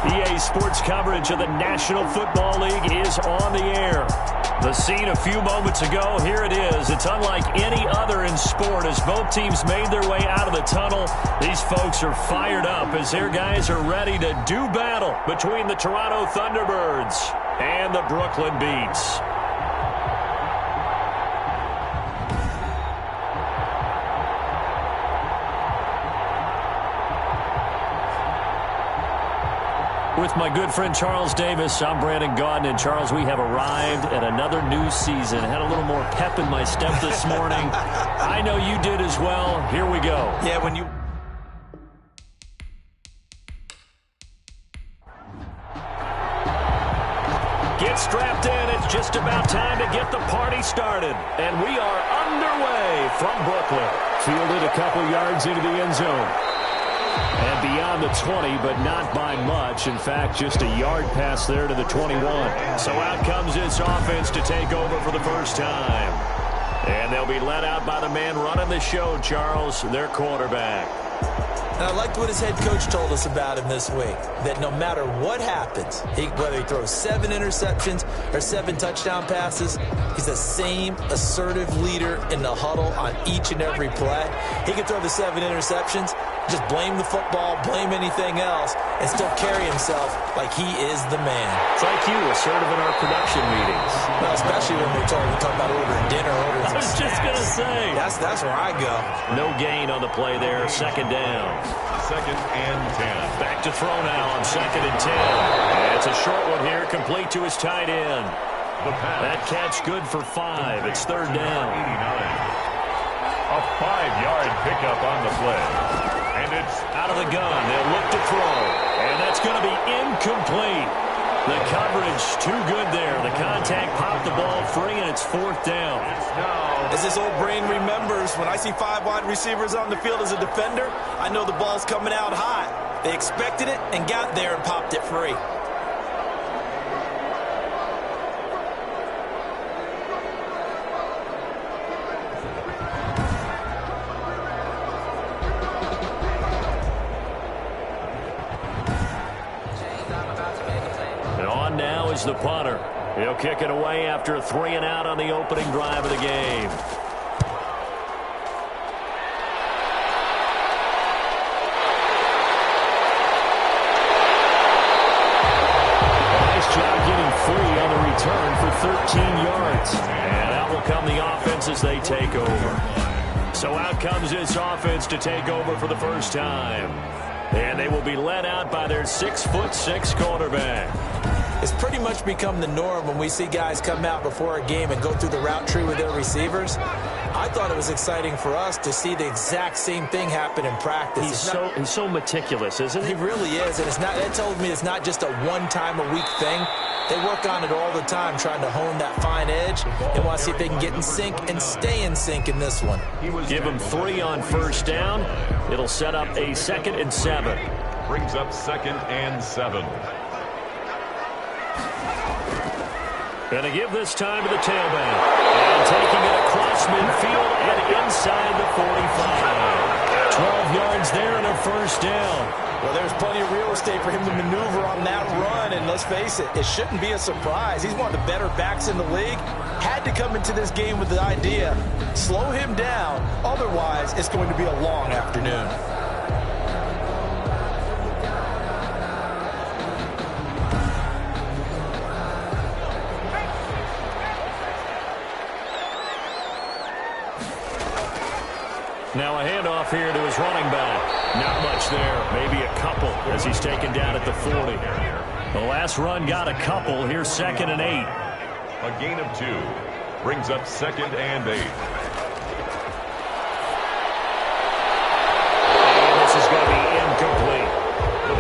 EA Sports coverage of the National Football League is on the air. The scene a few moments ago, here it is. It's unlike any other in sport as both teams made their way out of the tunnel. These folks are fired up as their guys are ready to do battle between the Toronto Thunderbirds and the Brooklyn Beats. With my good friend Charles Davis, I'm Brandon Gaudin. And Charles, we have arrived at another new season. Had a little more pep in my step this morning. I know you did as well. Here we go. Yeah, when you... Get strapped in. It's just about time to get the party started. And we are underway from Brooklyn. Fielded a couple yards into the end zone. And beyond the 20, but not by much. In fact, just a yard pass there to the 21. So out comes this offense to take over for the first time. And they'll be led out by the man running the show, Charles, their quarterback. And I liked what his head coach told us about him this week, that no matter what happens, whether he throws 7 interceptions or 7 touchdown passes, he's the same assertive leader in the huddle on each and every play. He can throw the 7 interceptions, just blame the football, blame anything else, and still carry himself like he is the man. It's like you, assertive in our production meetings. Well, especially when we talk about ordering dinner. I was just going to say. That's where I go. No gain on the play there. Second down. 2nd and 10. Back to throw now on 2nd and 10. And it's a short one here, complete to his tight end. That catch good for 5. It's 3rd down. 89. A 5-yard pickup on the play. And it's out of the gun. They'll look to throw. And that's going to be incomplete. The coverage too good there. The contact popped the ball free, and it's 4th down. As this old brain remembers, when I see 5 wide receivers on the field as a defender, I know the ball's coming out hot. They expected it and got there and popped it free. The punter. He'll kick it away after a 3-and-out on the opening drive of the game. Nice job getting free on the return for 13 yards. And out will come the offense as they take over. So out comes this offense to take over for the first time. And they will be led out by their 6'6" quarterback. It's pretty much become the norm when we see guys come out before a game and go through the route tree with their receivers. I thought it was exciting for us to see the exact same thing happen in practice. He's so meticulous, isn't he? He really is, and it told me it's not just a one-time-a-week thing. They work on it all the time, trying to hone that fine edge. They want to see if they can get in sync and stay in sync in this one. Give them 3 on first down. It'll set up a 2nd and 7. Brings up 2nd and 7. Going to give this time to the tailback. And taking it across midfield and inside the 45. 12 yards there and a first down. Well, there's plenty of real estate for him to maneuver on that run. And let's face it, it shouldn't be a surprise. He's one of the better backs in the league. Had to come into this game with the idea, slow him down. Otherwise, it's going to be a long afternoon. Now a handoff here to his running back. Not much there. Maybe a couple as he's taken down at the 40. The last run got a couple. Here's 2nd and 8. A gain of 2. Brings up 2nd and 8. And this is going to be incomplete.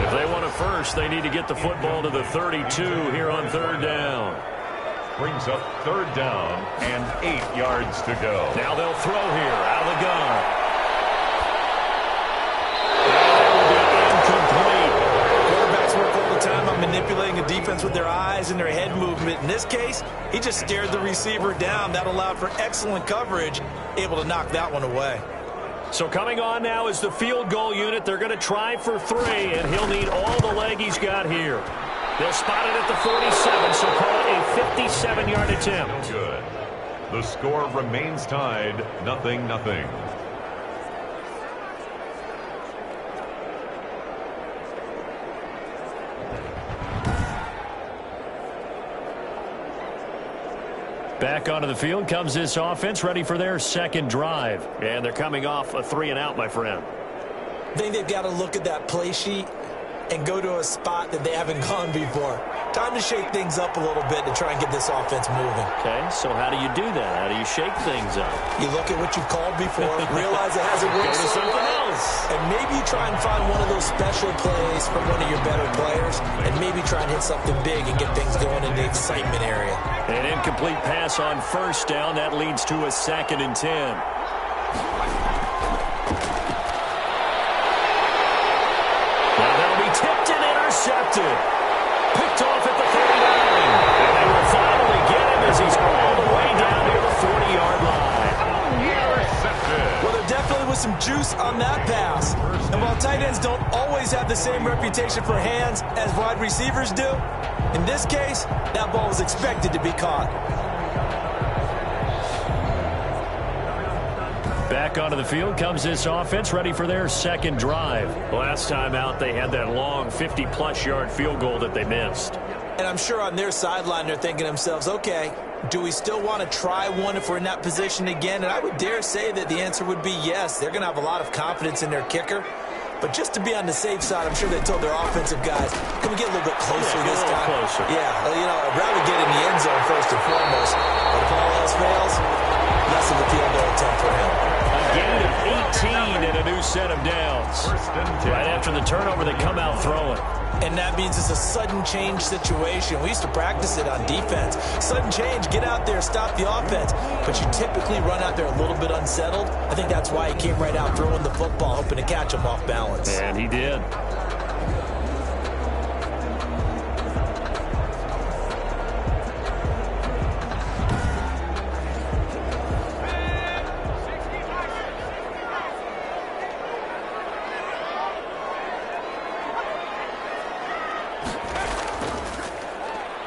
If they want a first, they need to get the football to the 32 here on 3rd down. Brings up 3rd down and 8 yards to go. Now they'll throw here out of the gun. Manipulating a defense with their eyes and their head movement. In this case, he just stared the receiver down. That allowed for excellent coverage, able to knock that one away. So coming on now is the field goal unit. They're going to try for 3, and he'll need all the leg he's got here. They'll spot it at the 47, so call it a 57-yard attempt. Good. The score remains tied, 0-0. Back onto the field comes this offense, ready for their second drive. And they're coming off a 3-and-out, my friend. I think they've got to look at that play sheet and go to a spot that they haven't gone before. Time to shake things up a little bit to try and get this offense moving. Okay, so how do you do that? How do you shake things up? You look at what you've called before, realize it hasn't worked Go to so something well, else. and maybe you try and find one of those special plays from one of your better players, and maybe try and hit something big and get things going in the excitement area. An incomplete pass on first down. That leads to a 2nd and 10. Now that'll be tipped and intercepted. Picked off at the 39. And they will finally get him as he's all the way down near the 40-yard line. Well, there definitely was some juice on that pass. And while tight ends don't always have the same reputation for hands as wide receivers do, in this case, that ball was expected to be caught. Back onto the field comes this offense, ready for their second drive. Last time out, they had that long 50-plus yard field goal that they missed. And I'm sure on their sideline they're thinking to themselves, okay, do we still want to try one if we're in that position again? And I would dare say that the answer would be yes. They're going to have a lot of confidence in their kicker. But just to be on the safe side, I'm sure they told their offensive guys, can we get a little bit closer this time? Closer. Yeah, you know, I'd rather get in the end zone first and foremost. But if all else fails, less of a field goal attempt for him. Gain of 18 and a new set of downs. Right after the turnover, they come out throwing. And that means it's a sudden change situation. We used to practice it on defense. Sudden change, get out there, stop the offense. But you typically run out there a little bit unsettled. I think that's why he came right out throwing the football, hoping to catch him off balance. And he did.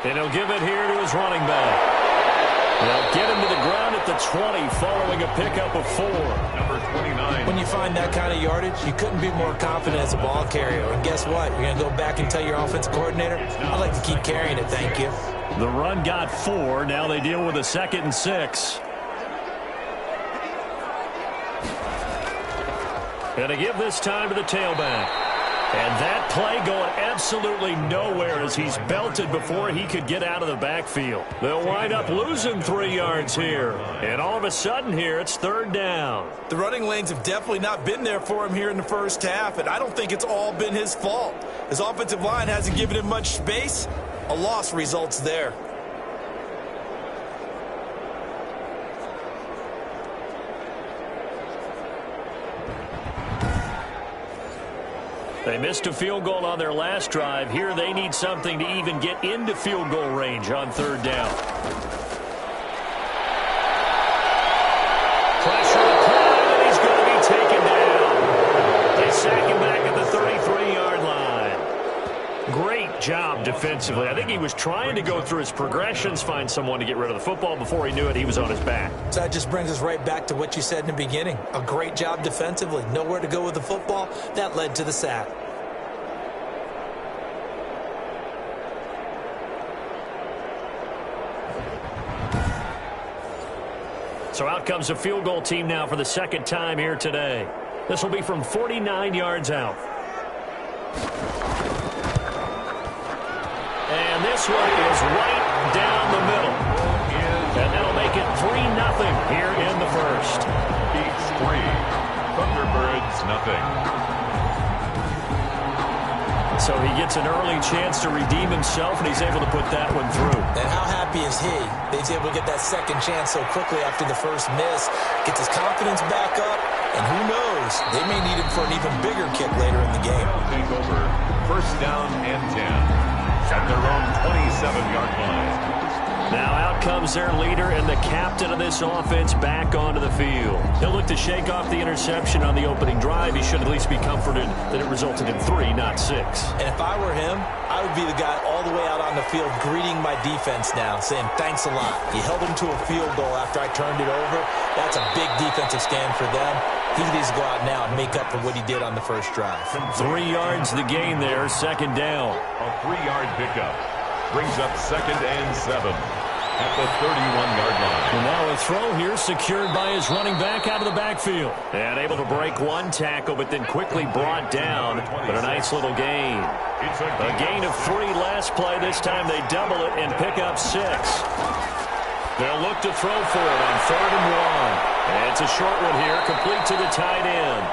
And he'll give it here to his running back. They'll get him to the ground at the 20 following a pickup of 4. Number 29. When you find that kind of yardage, you couldn't be more confident as a ball carrier. And guess what? You're going to go back and tell your offensive coordinator, I'd like to keep carrying it, thank you. The run got 4. Now they deal with a 2nd and 6. And to give this time to the tailback. And that play going absolutely nowhere as he's belted before he could get out of the backfield. They'll wind up losing 3 yards here. And all of a sudden here, it's 3rd down. The running lanes have definitely not been there for him here in the first half, and I don't think it's all been his fault. His offensive line hasn't given him much space. A loss results there. They missed a field goal on their last drive. Here they need something to even get into field goal range on 3rd down. Pressure applied, and he's going to be taken down. They sack him back at the 33-yard line. Great job defensively. I think he was trying to go through his progressions, find someone to get rid of the football. Before he knew it, he was on his back. So that just brings us right back to what you said in the beginning. A great job defensively. Nowhere to go with the football. That led to the sack. So out comes a field goal team now for the 2nd time here today. This will be from 49 yards out. And this one is right down the middle. And that'll make it 3-0 here in the first. Beats 3. Thunderbirds, nothing. So he gets an early chance to redeem himself, and he's able to put that one through. And how happy is he that he's able to get that second chance so quickly after the first miss, gets his confidence back up, and who knows, they may need him for an even bigger kick later in the game. Take over. 1st down and 10. At their own 27-yard line. Now out comes their leader and the captain of this offense back onto the field. He'll look to shake off the interception on the opening drive. He should at least be comforted that it resulted in 3, not 6. And if I were him, I would be the guy all the way out on the field greeting my defense now, saying thanks a lot. You held him to a field goal after I turned it over. That's a big defensive stand for them. He needs to go out now and make up for what he did on the first drive. 3 yards the gain there, second down. A 3-yard pickup brings up 2nd and 7 at the 31-yard line. And now a throw here secured by his running back out of the backfield. And able to break one tackle, but then quickly brought down. But a nice little gain. A gain of 3 last play. This time they double it and pick up 6. They'll look to throw for it on 3rd and 1. And it's a short one here, complete to the tight end.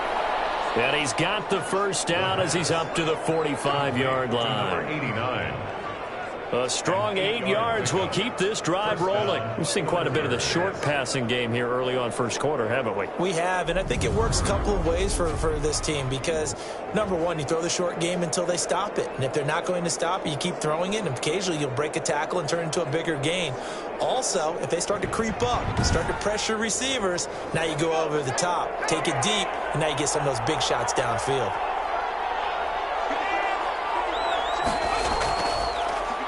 And he's got the first down as he's up to the 45-yard line. Number 89. A strong 8 yards will keep this drive rolling. We've seen quite a bit of the short passing game here early on first quarter, haven't we? We have, and I think it works a couple of ways for this team because, number one, you throw the short game until they stop it. And if they're not going to stop it, you keep throwing it, and occasionally you'll break a tackle and turn it into a bigger gain. Also, if they start to creep up, start to pressure receivers, now you go over the top, take it deep, and now you get some of those big shots downfield.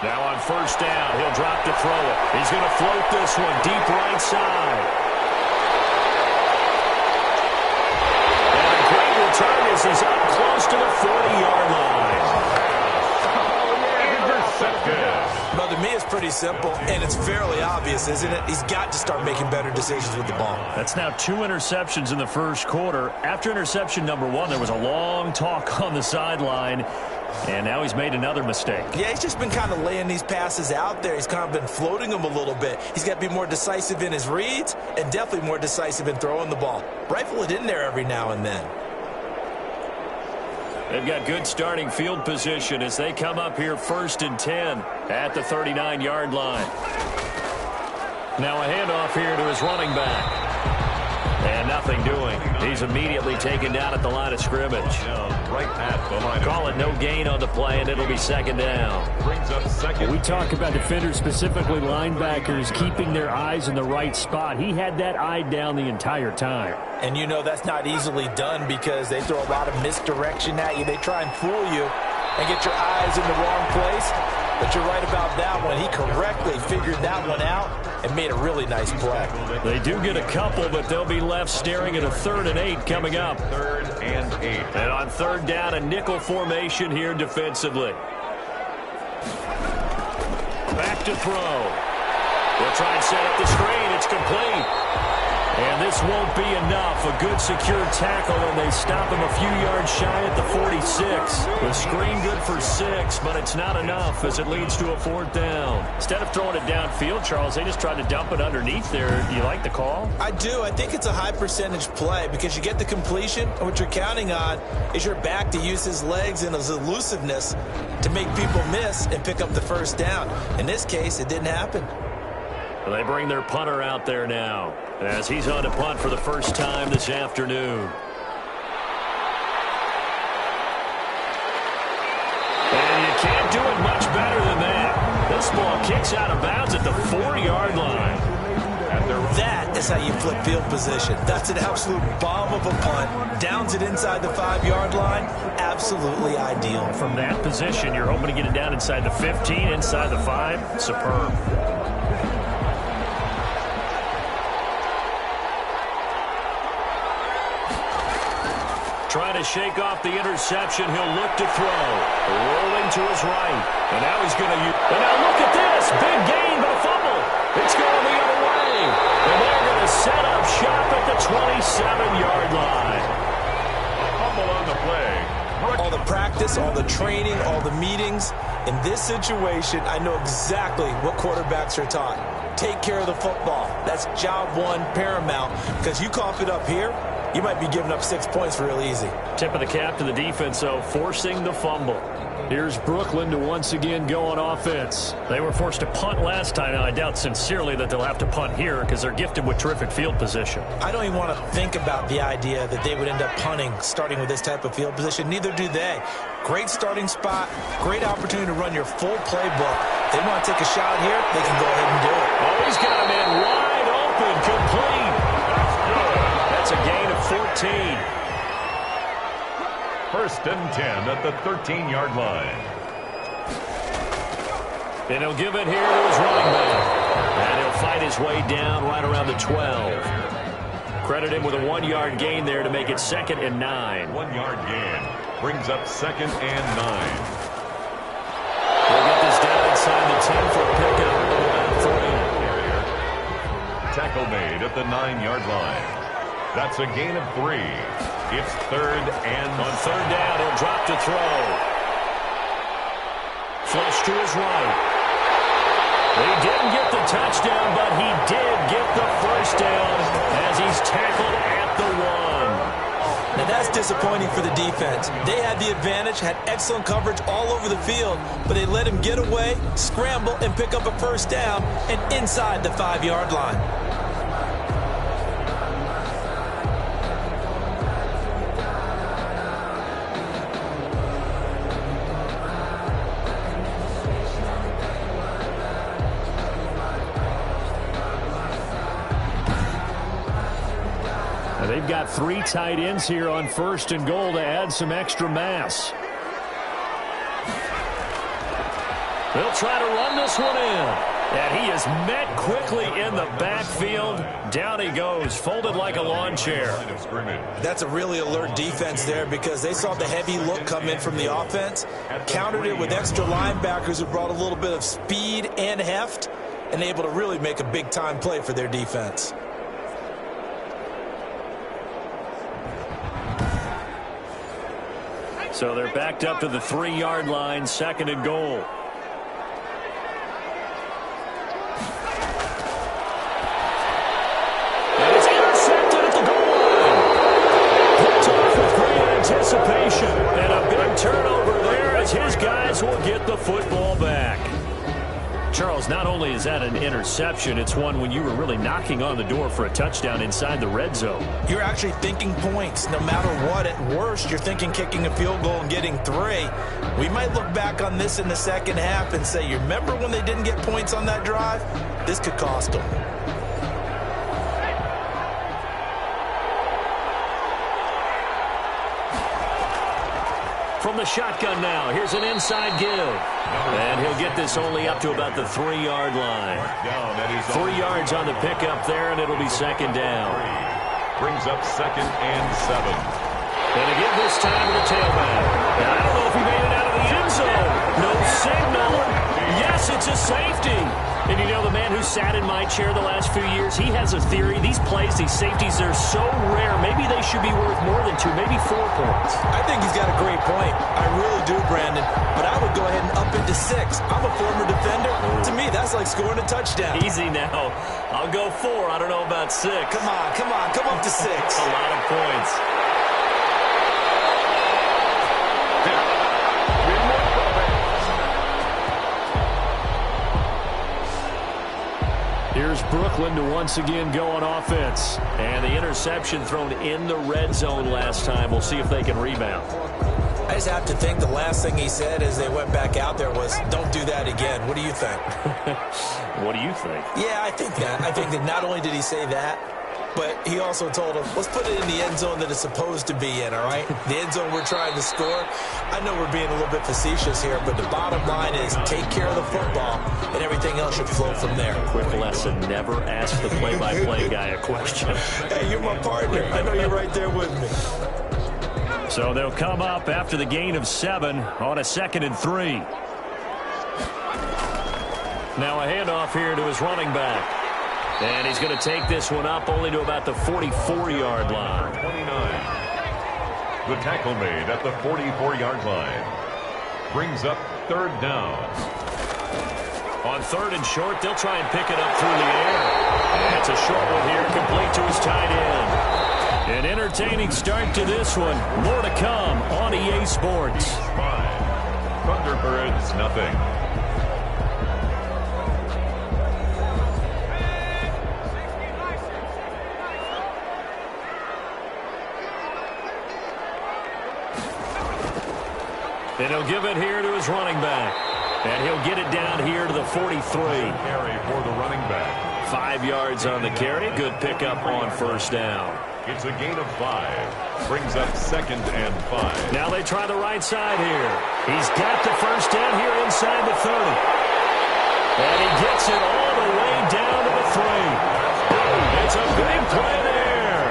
Now on first down, he'll drop to throw it. He's going to float this one deep right side. And a great return as he's up close to the 40-yard line. Well, to me, it's pretty simple, and it's fairly obvious, isn't it? He's got to start making better decisions with the ball. That's now 2 interceptions in the first quarter. After interception number 1, there was a long talk on the sideline. And now he's made another mistake. Yeah, he's just been kind of laying these passes out there. He's kind of been floating them a little bit. He's got to be more decisive in his reads and definitely more decisive in throwing the ball. Rifle it in there every now and then. They've got good starting field position as they come up here 1st and 10 at the 39-yard line. Now a handoff here to his running back. And nothing doing. He's immediately taken down at the line of scrimmage. Right at the line. Call it no gain on the play, and it'll be 2nd down. Brings up 2nd. We talk about defenders, specifically linebackers, keeping their eyes in the right spot. He had that eye down the entire time. And you know that's not easily done because they throw a lot of misdirection at you. They try and fool you and get your eyes in the wrong place. But you're right about that one. He correctly figured that one out and made a really nice play. They do get a couple, but they'll be left staring at a 3rd and 8 coming up. 3rd and 8. And on 3rd down, a nickel formation here defensively. Back to throw. They'll try and set up the screen. It's complete. And this won't be enough. A good secure tackle, and they stop him a few yards shy at the 46. The screen good for 6, but it's not enough as it leads to a 4th down. Instead of throwing it downfield, Charles, they just tried to dump it underneath there. Do you like the call? I do. I think it's a high percentage play because you get the completion, and what you're counting on is your back to use his legs and his elusiveness to make people miss and pick up the 1st down. In this case, it didn't happen. Well, they bring their punter out there now as he's on to punt for the first time this afternoon. And you can't do it much better than that. This ball kicks out of bounds at the 4-yard line. That is how you flip field position. That's an absolute bomb of a punt. Downs it inside the 5-yard line. Absolutely ideal. From that position, you're hoping to get it down inside the 15, inside the 5. Superb. Trying to shake off the interception. He'll look to throw. Rolling to his right. And now he's going to use... And now look at this. Big gain, but a fumble. It's going the other way. And they're going to set up shop at the 27-yard line. A fumble on the play. All the practice, all the training, all the meetings. In this situation, I know exactly what quarterbacks are taught. Take care of the football. That's job 1 paramount. Because you cough it up here, you might be giving up 6 points real easy. Tip of the cap to the defense, though, forcing the fumble. Here's Brooklyn to once again go on offense. They were forced to punt last time. Now, I doubt sincerely that they'll have to punt here because they're gifted with terrific field position. I don't even want to think about the idea that they would end up punting starting with this type of field position. Neither do they. Great starting spot, great opportunity to run your full playbook. They want to take a shot here, they can go ahead and do it. Oh, he's got him in wide open, complete. That's good. That's a gain of 14. 1st and 10 at the 13-yard line. And he'll give it here to his running back. And he'll fight his way down right around the 12. Credit him with a 1-yard gain there to make it 2nd and 9. 1-yard gain brings up 2nd and 9. We'll get this down inside the 10 for a pickup of about 3. Tackle made at the 9-yard line. That's a gain of 3. It's 3rd and on 3rd down, he'll drop to throw. Flush to his right. He didn't get the touchdown, but he did get the 1st down as he's tackled at the 1. Now that's disappointing for the defense. They had the advantage, had excellent coverage all over the field, but they let him get away, scramble, and pick up a 1st down and inside the 5-yard line. They've got 3 tight ends here on 1st and goal to add some extra mass. They'll try to run this one in. And he is met quickly in the backfield. Down he goes, folded like a lawn chair. That's a really alert defense there because they saw the heavy look come in from the offense, countered it with extra linebackers who brought a little bit of speed and heft, and able to really make a big-time play for their defense. So they're backed up to the 3-yard line, 2nd and goal. And it's intercepted at the goal line. Picked off with great anticipation. And a big turnover there as his guys will get the football back. Charles, not only is that an interception, it's one when you were really knocking on the door for a touchdown inside the red zone. You're actually thinking points no matter what. At worst, you're thinking kicking a field goal and getting 3. We might look back on this in the second half and say, you remember when they didn't get points on that drive? This could cost them. From the shotgun now, here's an inside give. And he'll get this only up to about the 3-yard line. 3 yards on the pickup there, and it'll be 2nd down. Brings up 2nd and 7. And again this time to the tailback. And I don't know if he made it out of the end zone. No signal. Yes, it's a safety. And you know, the man who sat in my chair the last few years, he has a theory. These plays, these safeties, they're so rare. Maybe they should be worth more than 2, maybe 4 points. I think he's got a great point. I really do, Brandon. But I would go ahead and up it to 6. I'm a former defender. To me, that's like scoring a touchdown. Easy now. I'll go 4. I don't know about 6. Come on. Come up to 6. That's a lot of points. Here's Brooklyn to once again go on offense. And the interception thrown in the red zone last time. We'll see if they can rebound. I just have to think the last thing he said as they went back out there was, don't do that again. What do you think? What do you think? Yeah, I think that. I think that not only did he say that, but he also told him, let's put it in the end zone that it's supposed to be in, all right? The end zone we're trying to score. I know we're being a little bit facetious here, but the bottom line is take care of the football, and everything else should flow from there. Quick lesson, never ask the play-by-play guy a question. Hey, you're my partner. I know you're right there with me. So they'll come up after the gain of 7 on a 2nd and 3. Now a handoff here to his running back. And he's going to take this one up only to about the 44-yard line. 29. The tackle made at the 44-yard line. Brings up 3rd down. On 3rd and short, they'll try and pick it up through the air. And it's a short one here, complete to his tight end. An entertaining start to this one. More to come on EA Sports. 5. Thunderbirds, nothing. And he'll give it here to his running back. And he'll get it down here to the 43. Carry for the running back. 5 yards on the carry. Good pickup on first down. It's a gain of 5. Brings up 2nd and 5. Now they try the right side here. He's got the first down here inside the 30. And he gets it all the way down to the 3. It's a big play there.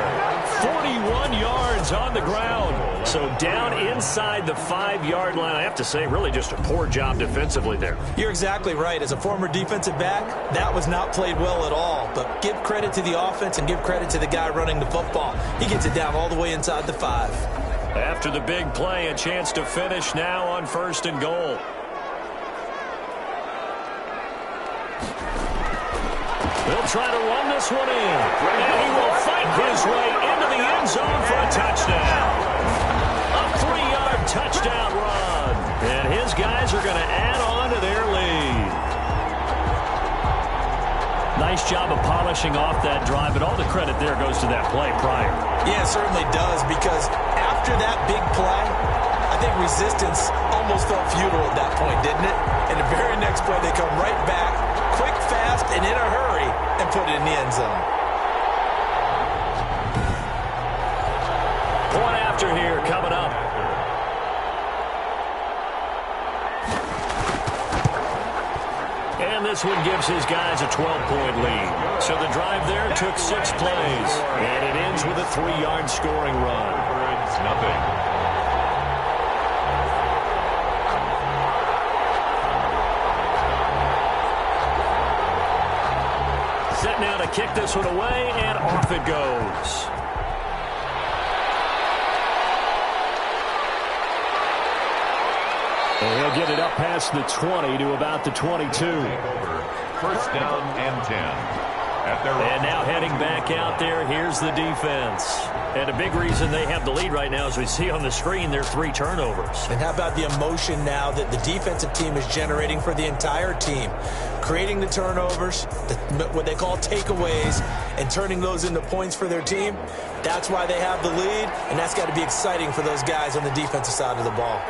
41 yards on the ground. So down inside the 5-yard line. I have to say, really just a poor job defensively there. You're exactly right. As a former defensive back, that was not played well at all. But give credit to the offense and give credit to the guy running the football. He gets it down all the way inside the 5. After the big play, a chance to finish now on 1st and goal. They'll try to run this one in. And he will fight his way into the end zone for a touchdown. A 3-yard touchdown run. And his guys are going to add on to their lead. Nice job of polishing off that drive, but all the credit there goes to that play prior. Yeah, it certainly does, because after that big play, I think resistance almost felt futile at that point, didn't it? And the very next play, they come right back, quick, fast, and in a hurry, and put it in the end zone. Point after here coming up. And this one gives his guys a 12-point lead. So the drive there took 6 plays. And it ends with a 3-yard scoring run. Thunderbirds, nothing. Set now to kick this one away, and off it goes. And he'll get it up past the 20 to about the 22. First down and 10. And now heading back out there, here's the defense. And a big reason they have the lead right now, as we see on the screen, there are 3 turnovers. And how about the emotion now that the defensive team is generating for the entire team? Creating the turnovers, what they call takeaways, and turning those into points for their team. That's why they have the lead, and that's got to be exciting for those guys on the defensive side of the ball.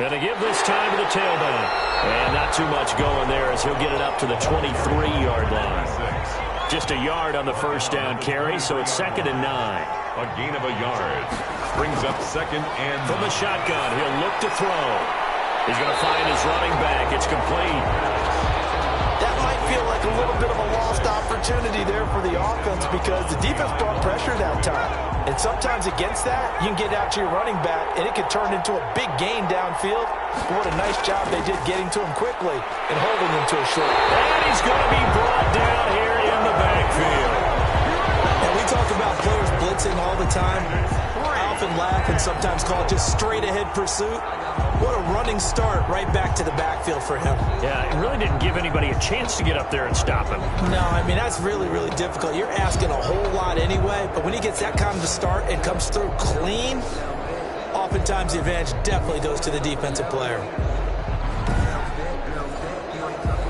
And to give this time to the tailback. And not too much going there as he'll get it up to the 23-yard line. Just a yard on the first down carry, so it's 2nd and 9. A gain of a yard. Brings up 2nd and 9. From the shotgun, he'll look to throw. He's going to find his running back. It's complete. That might feel like a little bit of a lost opportunity there for the offense, because the defense brought pressure that time. And sometimes against that, you can get out to your running back, and it can turn into a big gain downfield. But what a nice job they did getting to him quickly and holding him to a short. And he's going to be brought down here in the backfield. And we talk about players blitzing all the time. I often laugh and sometimes call it just straight-ahead pursuit. What a running start right back to the backfield for him. Yeah, it really didn't give anybody a chance to get up there and stop him. No, I mean, that's really, really difficult. You're asking a whole lot anyway, but when he gets that kind of a start and comes through clean, oftentimes the advantage definitely goes to the defensive player.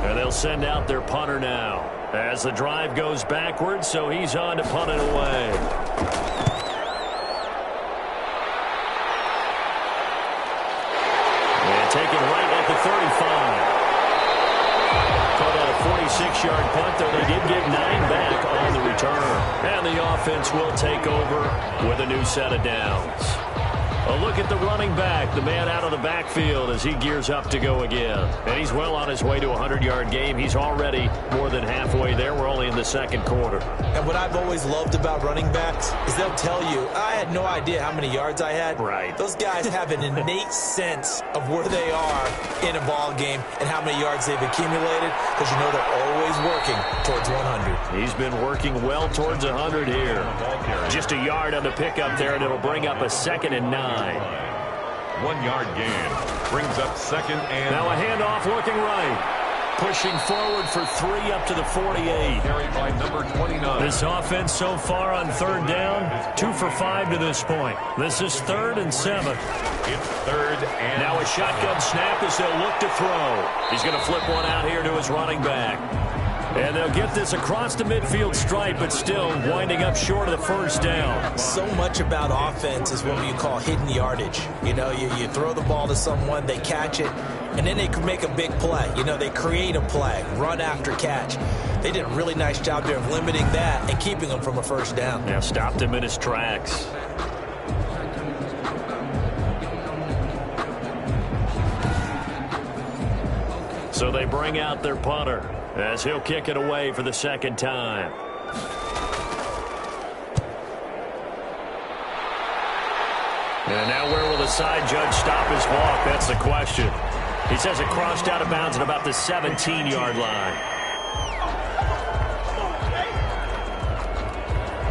And they'll send out their punter now as the drive goes backwards, so he's on to punt it away. Taken right at the 35. Called out a 46-yard punt, though they did get 9 back on the return. And the offense will take over with a new set of downs. A look at the running back, the man out of the backfield as he gears up to go again. And he's well on his way to a 100-yard game. He's already more than halfway there. We're only in the 2nd quarter. And what I've always loved about running backs is they'll tell you, I had no idea how many yards I had. Right. Those guys have an innate sense of where they are in a ball game and how many yards they've accumulated, because you know they're always working towards 100. He's been working well towards 100 here. Just a yard on the pickup there, and it'll bring up a 2nd and 9. 1 yard gain. Brings up 2nd and... Now a handoff looking right. Pushing forward for 3 up to the 48. Carried by number 29. This offense so far on 3rd down, 2 for 5 to this point. This is 3rd and 7. It's 3rd and... Now a shotgun snap as they'll look to throw. He's going to flip one out here to his running back. And they'll get this across the midfield stripe, but still winding up short of the first down. So much about offense is what you call hidden yardage. You know, you throw the ball to someone, they catch it, and then they can make a big play. You know, they create a play, run after catch. They did a really nice job there of limiting that and keeping him from a first down. Yeah, stopped him in his tracks. So they bring out their punter as he'll kick it away for the second time. And now where will the side judge stop his walk? That's the question. He says it crossed out of bounds at about the 17-yard line.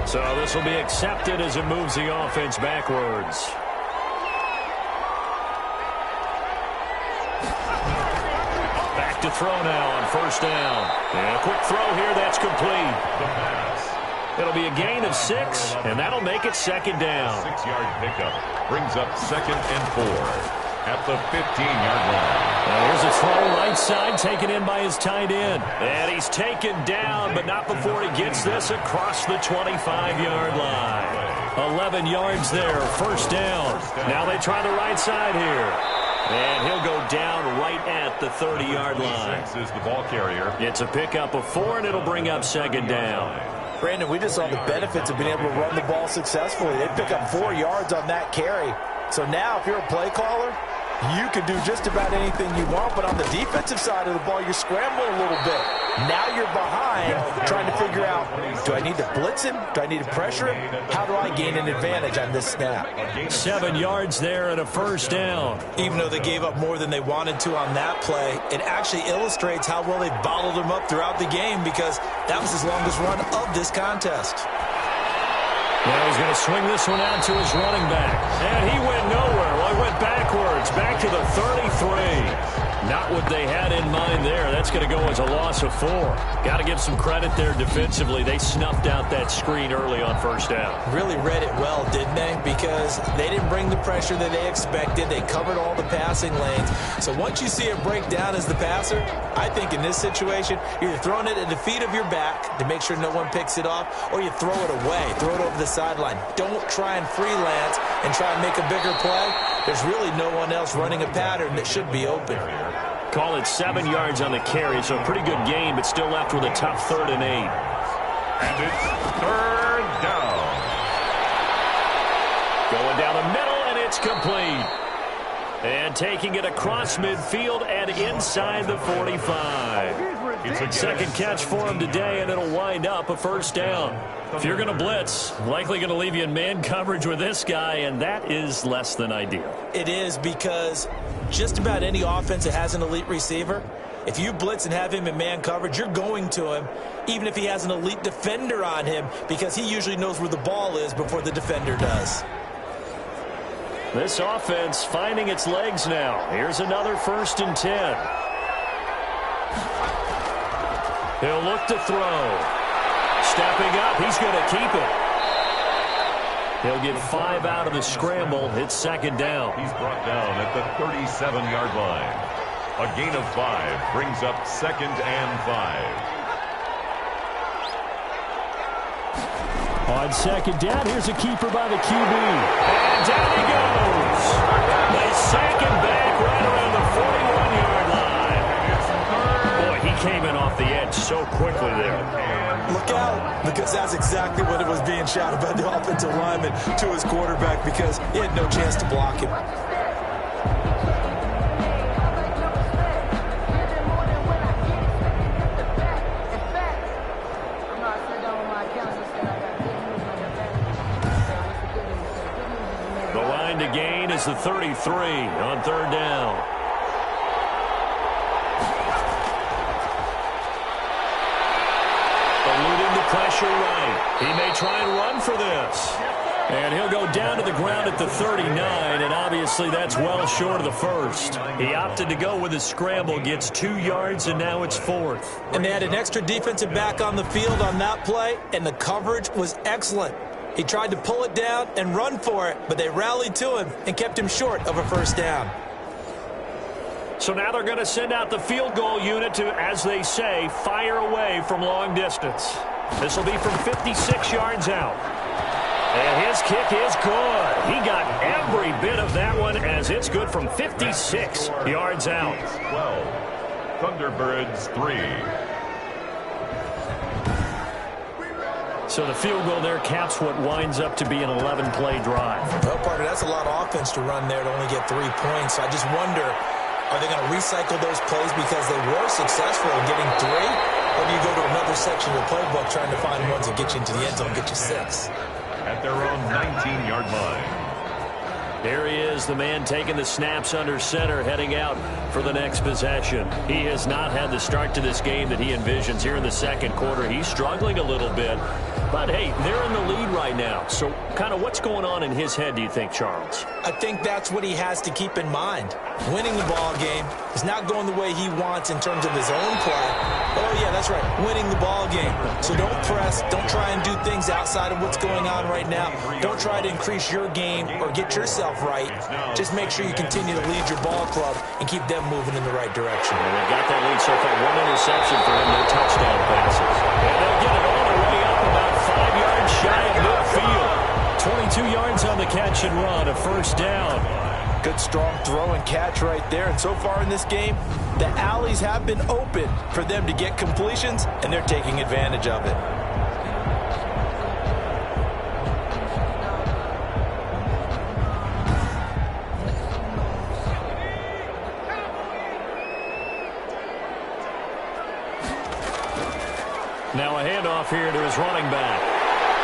So this will be accepted as it moves the offense backwards. Back to throw now on first down. And a quick throw here, that's complete. The pass. It'll be a gain of 6, and that'll make it second down. 6-yard pickup brings up 2nd and 4 at the 15-yard line. Now here's a throw right side taken in by his tight end. And he's taken down, but not before he gets this across the 25-yard line. 11 yards there, first down. Now they try the right side here. And he'll go down right at the 30-yard line. 6 is the ball carrier. It's a pickup of 4, and it'll bring up second down. Brandon, we just saw the benefits of being able to run the ball successfully. They pick up 4 yards on that carry. So now if you're a play caller, you can do just about anything you want, but on the defensive side of the ball, you're scrambling a little bit. Now you're behind trying to figure out, do I need to blitz him? Do I need to pressure him? How do I gain an advantage on this snap? 7 yards there and a first down. Even though they gave up more than they wanted to on that play, it actually illustrates how well they bottled him up throughout the game because that was his longest run of this contest. Now he's going to swing this one out to his running back. And he went nowhere. Well, he went backwards, back to the 33. Not what they had in mind there. That's going to go as a loss of 4. Got to give some credit there defensively. They snuffed out that screen early on first down. Really read it well, didn't they? Because they didn't bring the pressure that they expected. They covered all the passing lanes. So once you see it break down as the passer, I think in this situation, you're throwing it at the feet of your back to make sure no one picks it off, or you throw it away, throw it over the sideline. Don't try and freelance and try and make a bigger play. There's really no one else running a pattern that should be open. Call it 7 yards on the carry, so a pretty good game, but still left with a tough 3rd and 8. And it's 3rd down. Going down the middle, and it's complete. And taking it across midfield and inside the 45. It's a second catch for him today, and it'll wind up a first down. If you're going to blitz, likely going to leave you in man coverage with this guy, and that is less than ideal. It is because just about any offense that has an elite receiver, if you blitz and have him in man coverage, you're going to him, even if he has an elite defender on him, because he usually knows where the ball is before the defender does. This offense finding its legs now. Here's another 1st and 10. He'll look to throw. Stepping up, he's going to keep it. He'll get 5 out of the scramble. It's second down. He's brought down at the 37-yard line. A gain of 5 brings up 2nd and 5. On second down, here's a keeper by the QB. And down he goes. They sack him back right around the 41-yard line. Boy, he came in off the edge so quickly there. Look out, because that's exactly what it was being shouted by the offensive lineman to his quarterback, because he had no chance to block him. The line to gain is the 33 on 3rd down. Eluding the pressure right. He may try and run for this. And he'll go down to the ground at the 39, and obviously that's well short of the first. He opted to go with his scramble, gets 2 yards, and now it's 4th. And they had an extra defensive back on the field on that play, and the coverage was excellent. He tried to pull it down and run for it, but they rallied to him and kept him short of a first down. So now they're going to send out the field goal unit to, as they say, fire away from long distance. This will be from 56 yards out. And his kick is good. He got every bit of that one as it's good from 56 yards out. 12. Thunderbirds 3. So the field goal there caps what winds up to be an 11-play drive. Well, Parker, that's a lot of offense to run there to only get 3 points. So I just wonder, are they going to recycle those plays because they were successful in getting 3? Or do you go to another section of the playbook trying to find ones that get you into the end zone, get you 6? At their own 19-yard line. There he is, the man taking the snaps under center, heading out for the next possession. He has not had the start to this game that he envisions here in the second quarter. He's struggling a little bit. But, hey, they're in the lead right now. So kind of what's going on in his head, do you think, Charles? I think that's what he has to keep in mind. Winning the ball game is not going the way he wants in terms of his own play. Oh, yeah, that's right, winning the ball game. So don't press. Don't try and do things outside of what's going on right now. Don't try to increase your game or get yourself right. Just make sure you continue to lead your ball club and keep them moving in the right direction. And they've got that lead so far. 1 interception for him, no touchdown passes. And they'll get it all the way up about 5 yards shy of midfield. 22 yards on the catch and run, a first down. Good strong throw and catch right there. And so far in this game, the alleys have been open for them to get completions, and they're taking advantage of it. Now a handoff here to his running back.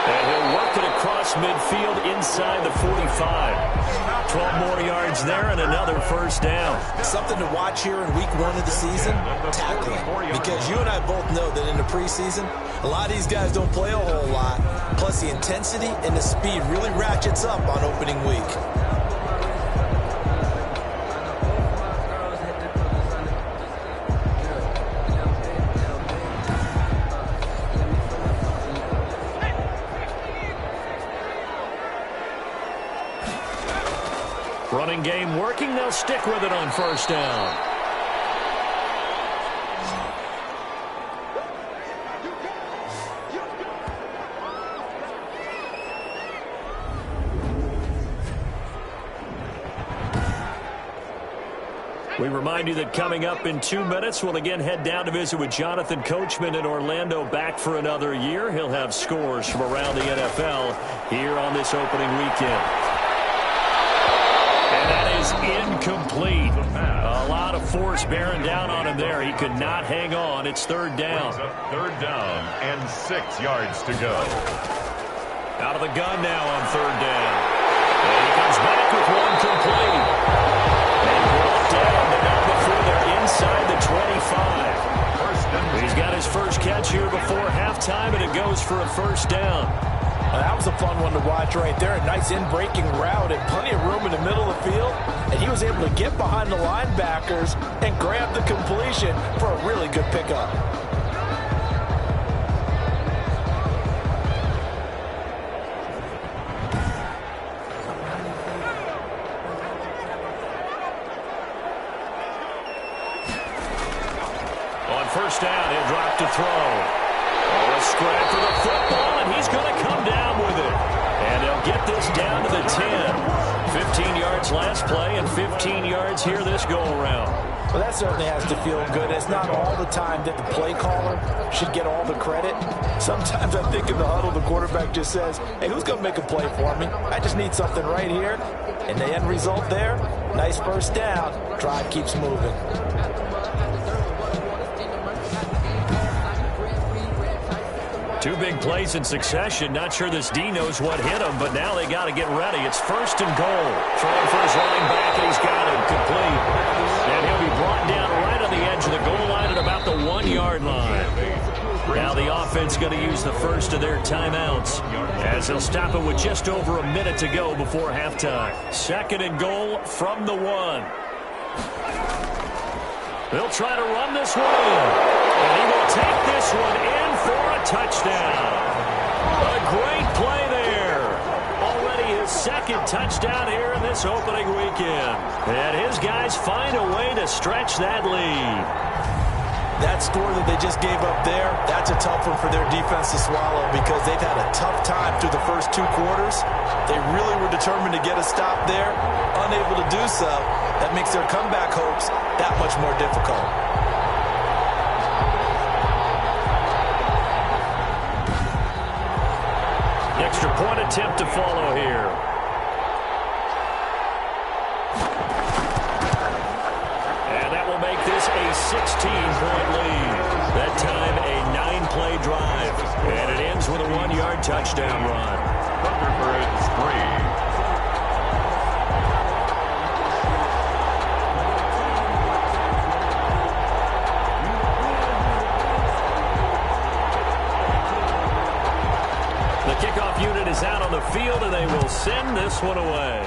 And he'll work it across midfield inside the 45. 12 more yards there and another first down. Something to watch here in week 1 of the season, tackling. Because you and I both know that in the preseason, a lot of these guys don't play a whole lot. Plus the intensity and the speed really ratchets up on opening week. Running game working. They'll stick with it on first down. We remind you that coming up in 2 minutes, we'll again head down to visit with Jonathan Coachman in Orlando, back for another year. He'll have scores from around the NFL here on this opening weekend. And that is incomplete. A lot of force bearing down on him there. He could not hang on. It's third down. Third down and 6 yards to go. Out of the gun now on third down. And he comes back with one complete. And brought down, but not before they're inside the 25. He's got his first catch here before halftime, and it goes for a first down. That was a fun one to watch right there. A nice in-breaking route and plenty of room in the middle of the field. And he was able to get behind the linebackers and grab the completion for a really good pickup. On first down, he'll drop to throw. A scrap for the football, and he's going to come down with it. And they'll get this down to the 10. 15 yards last play and 15 yards here this go-around. Well, that certainly has to feel good. It's not all the time that the play caller should get all the credit. Sometimes I think in the huddle, the quarterback just says, hey, who's going to make a play for me? I just need something right here. And the end result there, nice first down. Drive keeps moving. Two big plays in succession. Not sure this D knows what hit him, but now they got to get ready. It's first and goal. Throwing for his running back, and he's got it complete. And he'll be brought down right on the edge of the goal line at about the 1 yard line. Now the offense going to use the first of their timeouts as they'll stop it with just over a minute to go before halftime. Second and goal from the 1. They'll try to run this one in. And he will take this one in for a touchdown. A great play there. Already his his second touchdown here in this opening weekend. And his guys find a way to stretch that lead. That score that they just gave up there, that's a tough one for their defense to swallow because they've had a tough time through the first 2 quarters. They really were determined to get a stop there, unable to do so. That makes their comeback hopes that much more difficult. Extra point attempt to follow here. And that will make this a 16-point lead. That time a 9-play drive. And it ends with a 1-yard touchdown run. Thunderbirds 3. Kickoff unit is out on the field, and they will send this one away.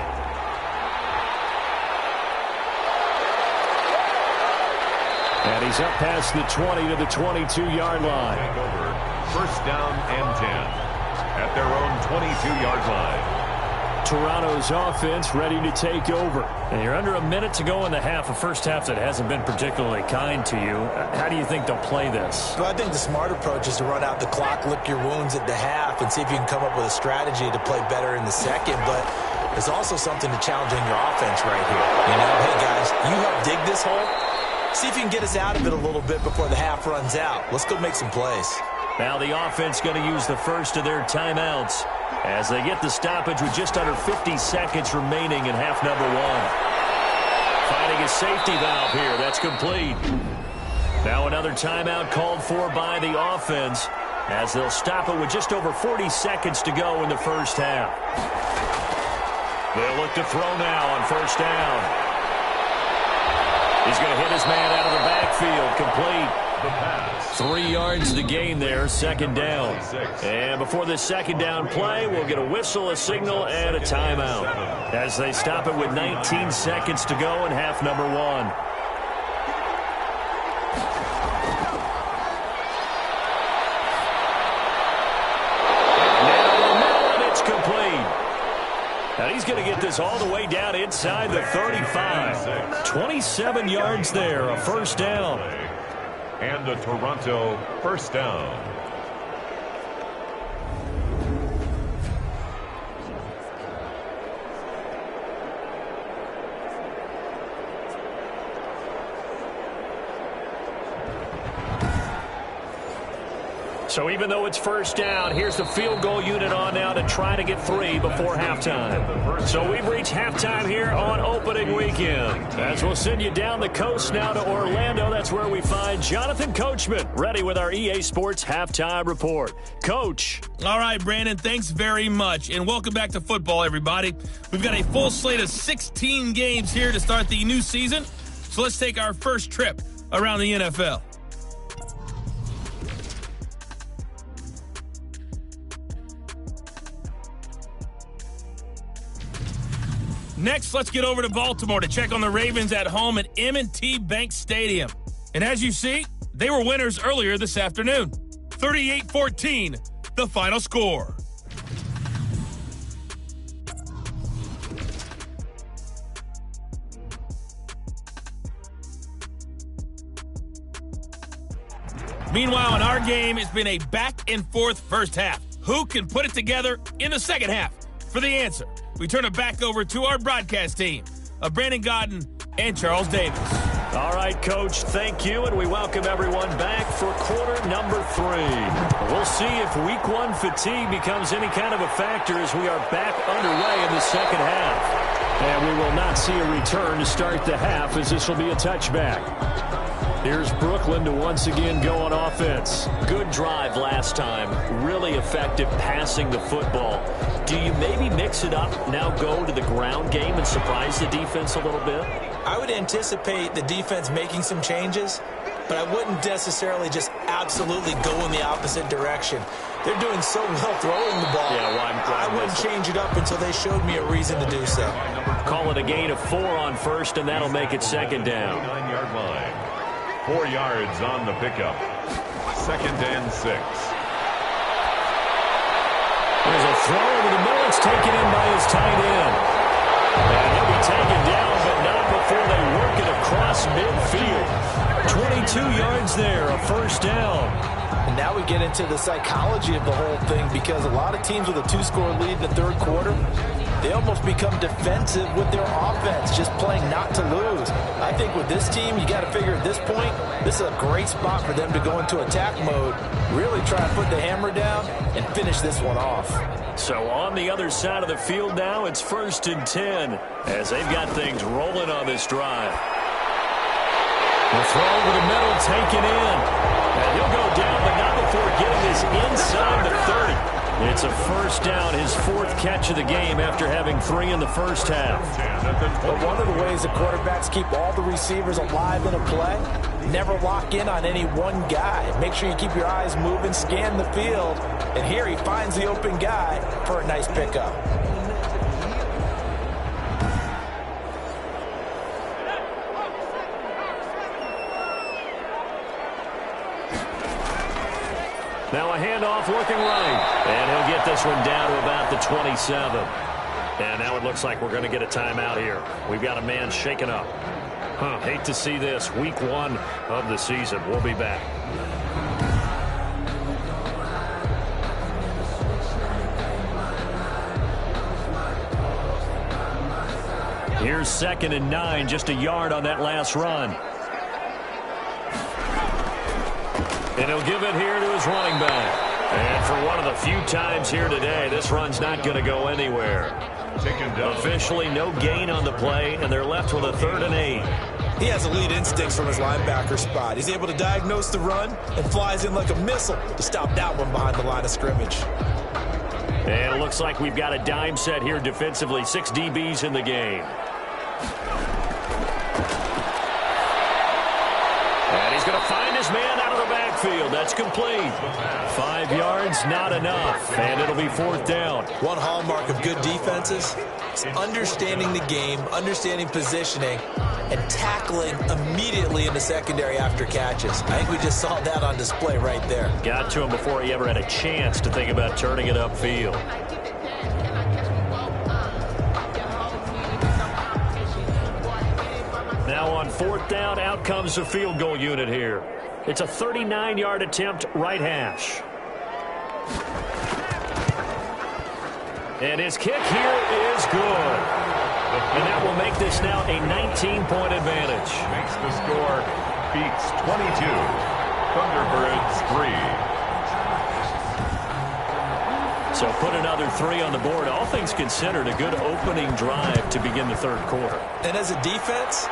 And he's up past the 20 to the 22-yard line. Take over. First down and 10 at their own 22-yard line. Toronto's offense ready to take over. And you're under a minute to go in the half, a first half that hasn't been particularly kind to you. How do you think they'll play this? Well, I think the smart approach is to run out the clock, lick your wounds at the half, and see if you can come up with a strategy to play better in the second. But there's also something to challenging your offense right here. You know, hey, guys, you help dig this hole. See if you can get us out of it a little bit before the half runs out. Let's go make some plays. Now the offense going to use the first of their timeouts as they get the stoppage with just under 50 seconds remaining in half number 1. Finding a safety valve here. That's complete. Now another timeout called for by the offense as they'll stop it with just over 40 seconds to go in the first half. They'll look to throw now on first down. He's going to hit his man out of the backfield. Complete. The pass. 3 yards to gain there, second down. And before this second down play, we'll get a whistle, a signal, and a timeout as they stop it with 19 seconds to go in half number 1. And it's complete. Now he's going to get this all the way down inside the 35. 27 yards there, a first down. And a Toronto first down. So even though it's first down, here's the field goal unit on now to try to get 3 before halftime. So we've reached halftime here on opening weekend. As we'll send you down the coast now to Orlando, that's where we find Jonathan Coachman ready with our EA Sports halftime report. Coach. All right, Brandon, thanks very much. And welcome back to football, everybody. We've got a full slate of 16 games here to start the new season. So let's take our first trip around the NFL. Next, let's get over to Baltimore to check on the Ravens at home at M&T Bank Stadium. And as you see, they were winners earlier this afternoon. 38-14, the final score. Meanwhile, in our game, it's been a back-and-forth first half. Who can put it together in the second half? For the answer, we turn it back over to our broadcast team of Brandon Godden and Charles Davis. All right, Coach, thank you, and we welcome everyone back for quarter number 3. We'll see if week 1 fatigue becomes any kind of a factor as we are back underway in the second half. And we will not see a return to start the half as this will be a touchback. Here's Brooklyn to once again go on offense. Good drive last time. Really effective passing the football. Do you maybe mix it up, now go to the ground game and surprise the defense a little bit? I would anticipate the defense making some changes, but I wouldn't necessarily just absolutely go in the opposite direction. They're doing so well throwing the ball. Yeah, well, I wouldn't change it up until they showed me a reason to do so. Call it a gain of 4 on first, and that'll make it second down. 9-yard line. 4 yards on the pickup. 2nd and 6. There's a throw over the middle. It's taken in by his tight 2 yards there, a first down. And now we get into the psychology of the whole thing, because a lot of teams with a 2-score lead in the third quarter, they almost become defensive with their offense, just playing not to lose. I think with this team, you got to figure at this point, this is a great spot for them to go into attack mode, really try to put the hammer down and finish this one off. So on the other side of the field now, it's 1st and 10 as they've got things rolling on this drive. The throw over the middle, taken in. And he'll go down, but not before getting this inside the 30. It's a first down, his 4th catch of the game after having 3 in the first half. But one of the ways the quarterbacks keep all the receivers alive in a play, never lock in on any one guy. Make sure you keep your eyes moving, scan the field, and here he finds the open guy for a nice pickup. Now a handoff looking right. And he'll get this one down to about the 27. And now it looks like we're going to get a timeout here. We've got a man shaken up. Hate to see this. Week 1 of the season. We'll be back. Here's 2nd and 9. Just a yard on that last run. And he'll give it here to his running back. And for one of the few times here today, this run's not going to go anywhere. Officially no gain on the play, and they're left with a 3rd and 8. He has elite instincts from his linebacker spot. He's able to diagnose the run and flies in like a missile to stop that one behind the line of scrimmage. And it looks like we've got a dime set here defensively. 6 DBs in the game. And he's going to find his man out of the backfield. That's complete. 5 yards, not enough. And it'll be 4th down. One hallmark of good defenses is understanding the game, understanding positioning, and tackling immediately in the secondary after catches. I think we just saw that on display right there. Got to him before he ever had a chance to think about turning it upfield. Now on 4th down, out comes the field goal unit here. It's a 39-yard attempt, right hash. And his kick here is good. And that will make this now a 19-point advantage. Makes the score Beats 22, Thunderbirds 3. So put another 3 on the board. All things considered, a good opening drive to begin the third quarter. And as a defense,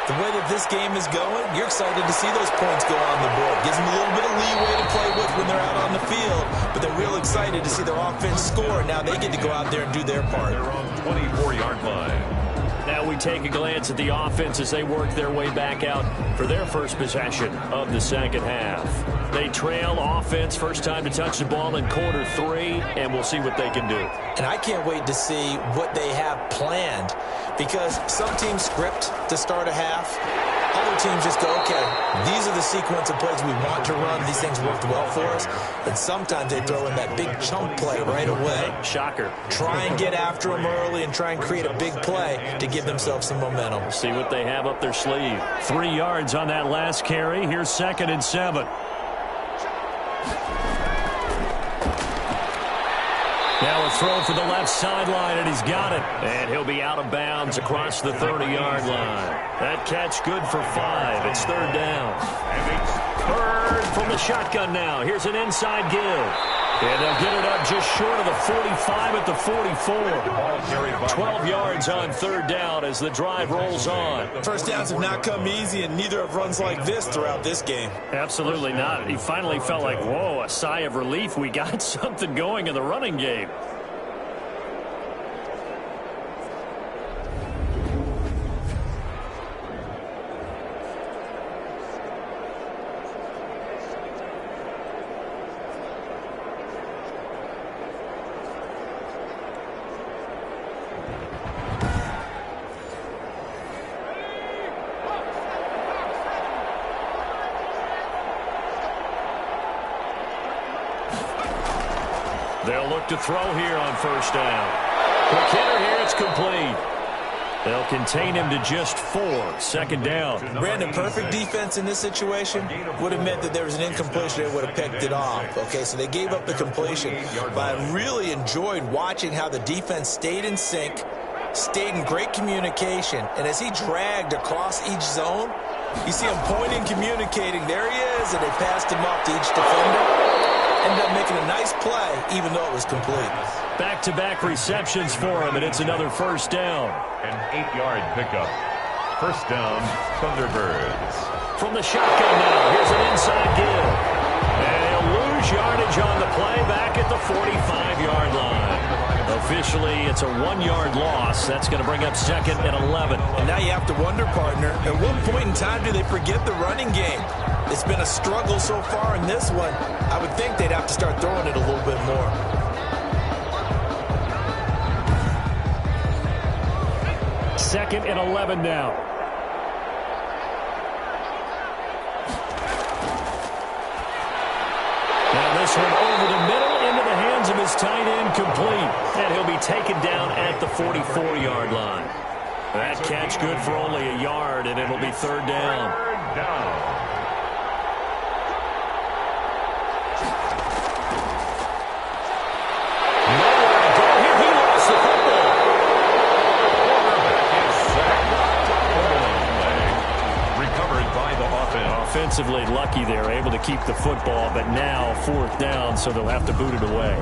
the way that this game is going, you're excited to see those points go on the board. Gives them a little bit of leeway to play with when they're out on the field, but they're real excited to see their offense score. Now they get to go out there and do their part. They're on 24-yard line. Now we take a glance at the offense as they work their way back out for their first possession of the second half. They trail offense, first time to touch the ball in quarter 3, and we'll see what they can do. And I can't wait to see what they have planned, because some teams script to start a half. Other teams just go, okay, these are the sequence of plays we want to run. These things worked well for us. And sometimes they throw in that big chunk play right away. Shocker. Try and get after them early and try and create a big play to give themselves some momentum. See what they have up their sleeve. 3 yards on that last carry. Here's 2nd and 7. Now a throw for the left sideline, and he's got it. And he'll be out of bounds across the 30-yard line. That catch good for 5. It's 3rd down. And it's 3rd from the shotgun now. Here's an inside give. And they'll get it up just short of the 45 at the 44. 12 yards on 3rd down as the drive rolls on. First downs have not come easy, and neither have runs like this throughout this game. Absolutely not. He finally felt like, whoa, a sigh of relief. We got something going in the running game. They'll look to throw here on 1st down. Quick hitter here, it's complete. They'll contain him to just 4. Second down. Brandon, perfect defense in this situation would have meant that there was an incompletion. They would have picked it off. Okay, so they gave up the completion. But I really enjoyed watching how the defense stayed in sync, stayed in great communication. And as he dragged across each zone, you see him pointing, communicating. There he is, and they passed him off to each defender. Ended up making a nice play, even though it was complete. Back-to-back receptions for him, and it's another first down. An 8-yard pickup. First down, Thunderbirds. From the shotgun now, here's an inside give. And he'll lose yardage on the play back at the 45-yard line. Officially, it's a 1-yard loss. That's going to bring up second and 11. And now you have to wonder, partner, at what point in time do they forget the running game? It's been a struggle so far in this one. I would think they'd have to start throwing it a little bit more. Second and 11 now. Now this one over the middle into the hands of his tight end, complete. And he'll be taken down at the 44-yard line. That catch good for only a yard, and it'll be third down. Third down. Offensively lucky they're able to keep the football, but now fourth down, so they'll have to boot it away.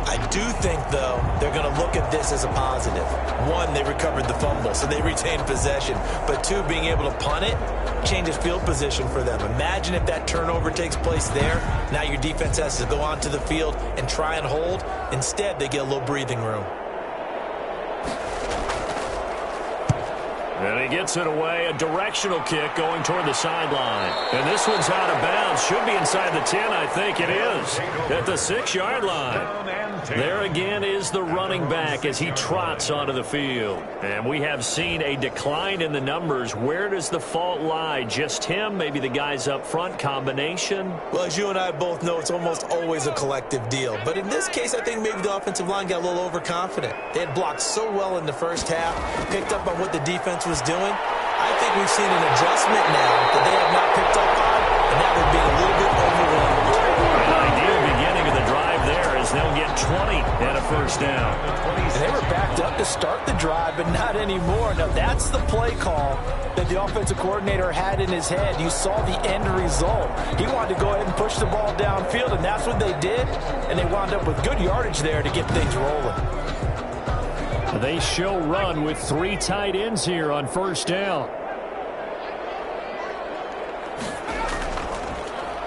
I do think, though, they're going to look at this as a positive. One, they recovered the fumble, so they retained possession. But two, being able to punt it changes field position for them. Imagine if that turnover takes place there. Now your defense has to go onto the field and try and hold. Instead, they get a little breathing room. And he gets it away, a directional kick going toward the sideline. And this one's out of bounds. Should be inside the 10, I think it is. At the 6-yard line. There again is the running back as he trots onto the field. And we have seen a decline in the numbers. Where does the fault lie? Just him? Maybe the guys up front? Combination? Well, as you and I both know, it's almost always a collective deal. But in this case, I think maybe the offensive line got a little overconfident. They had blocked so well in the first half, picked up on what the defense was doing. I think we've seen an adjustment now that they have not picked up on, and now they're being a little bit overwhelmed. An ideal beginning of the drive there as they'll get 20 and a first down. And they were backed up to start the drive, but not anymore. Now, that's the play call that the offensive coordinator had in his head. You saw the end result. He wanted to go ahead and push the ball downfield, and that's what they did. And they wound up with good yardage there to get things rolling. They show run with 3 tight ends here on first down.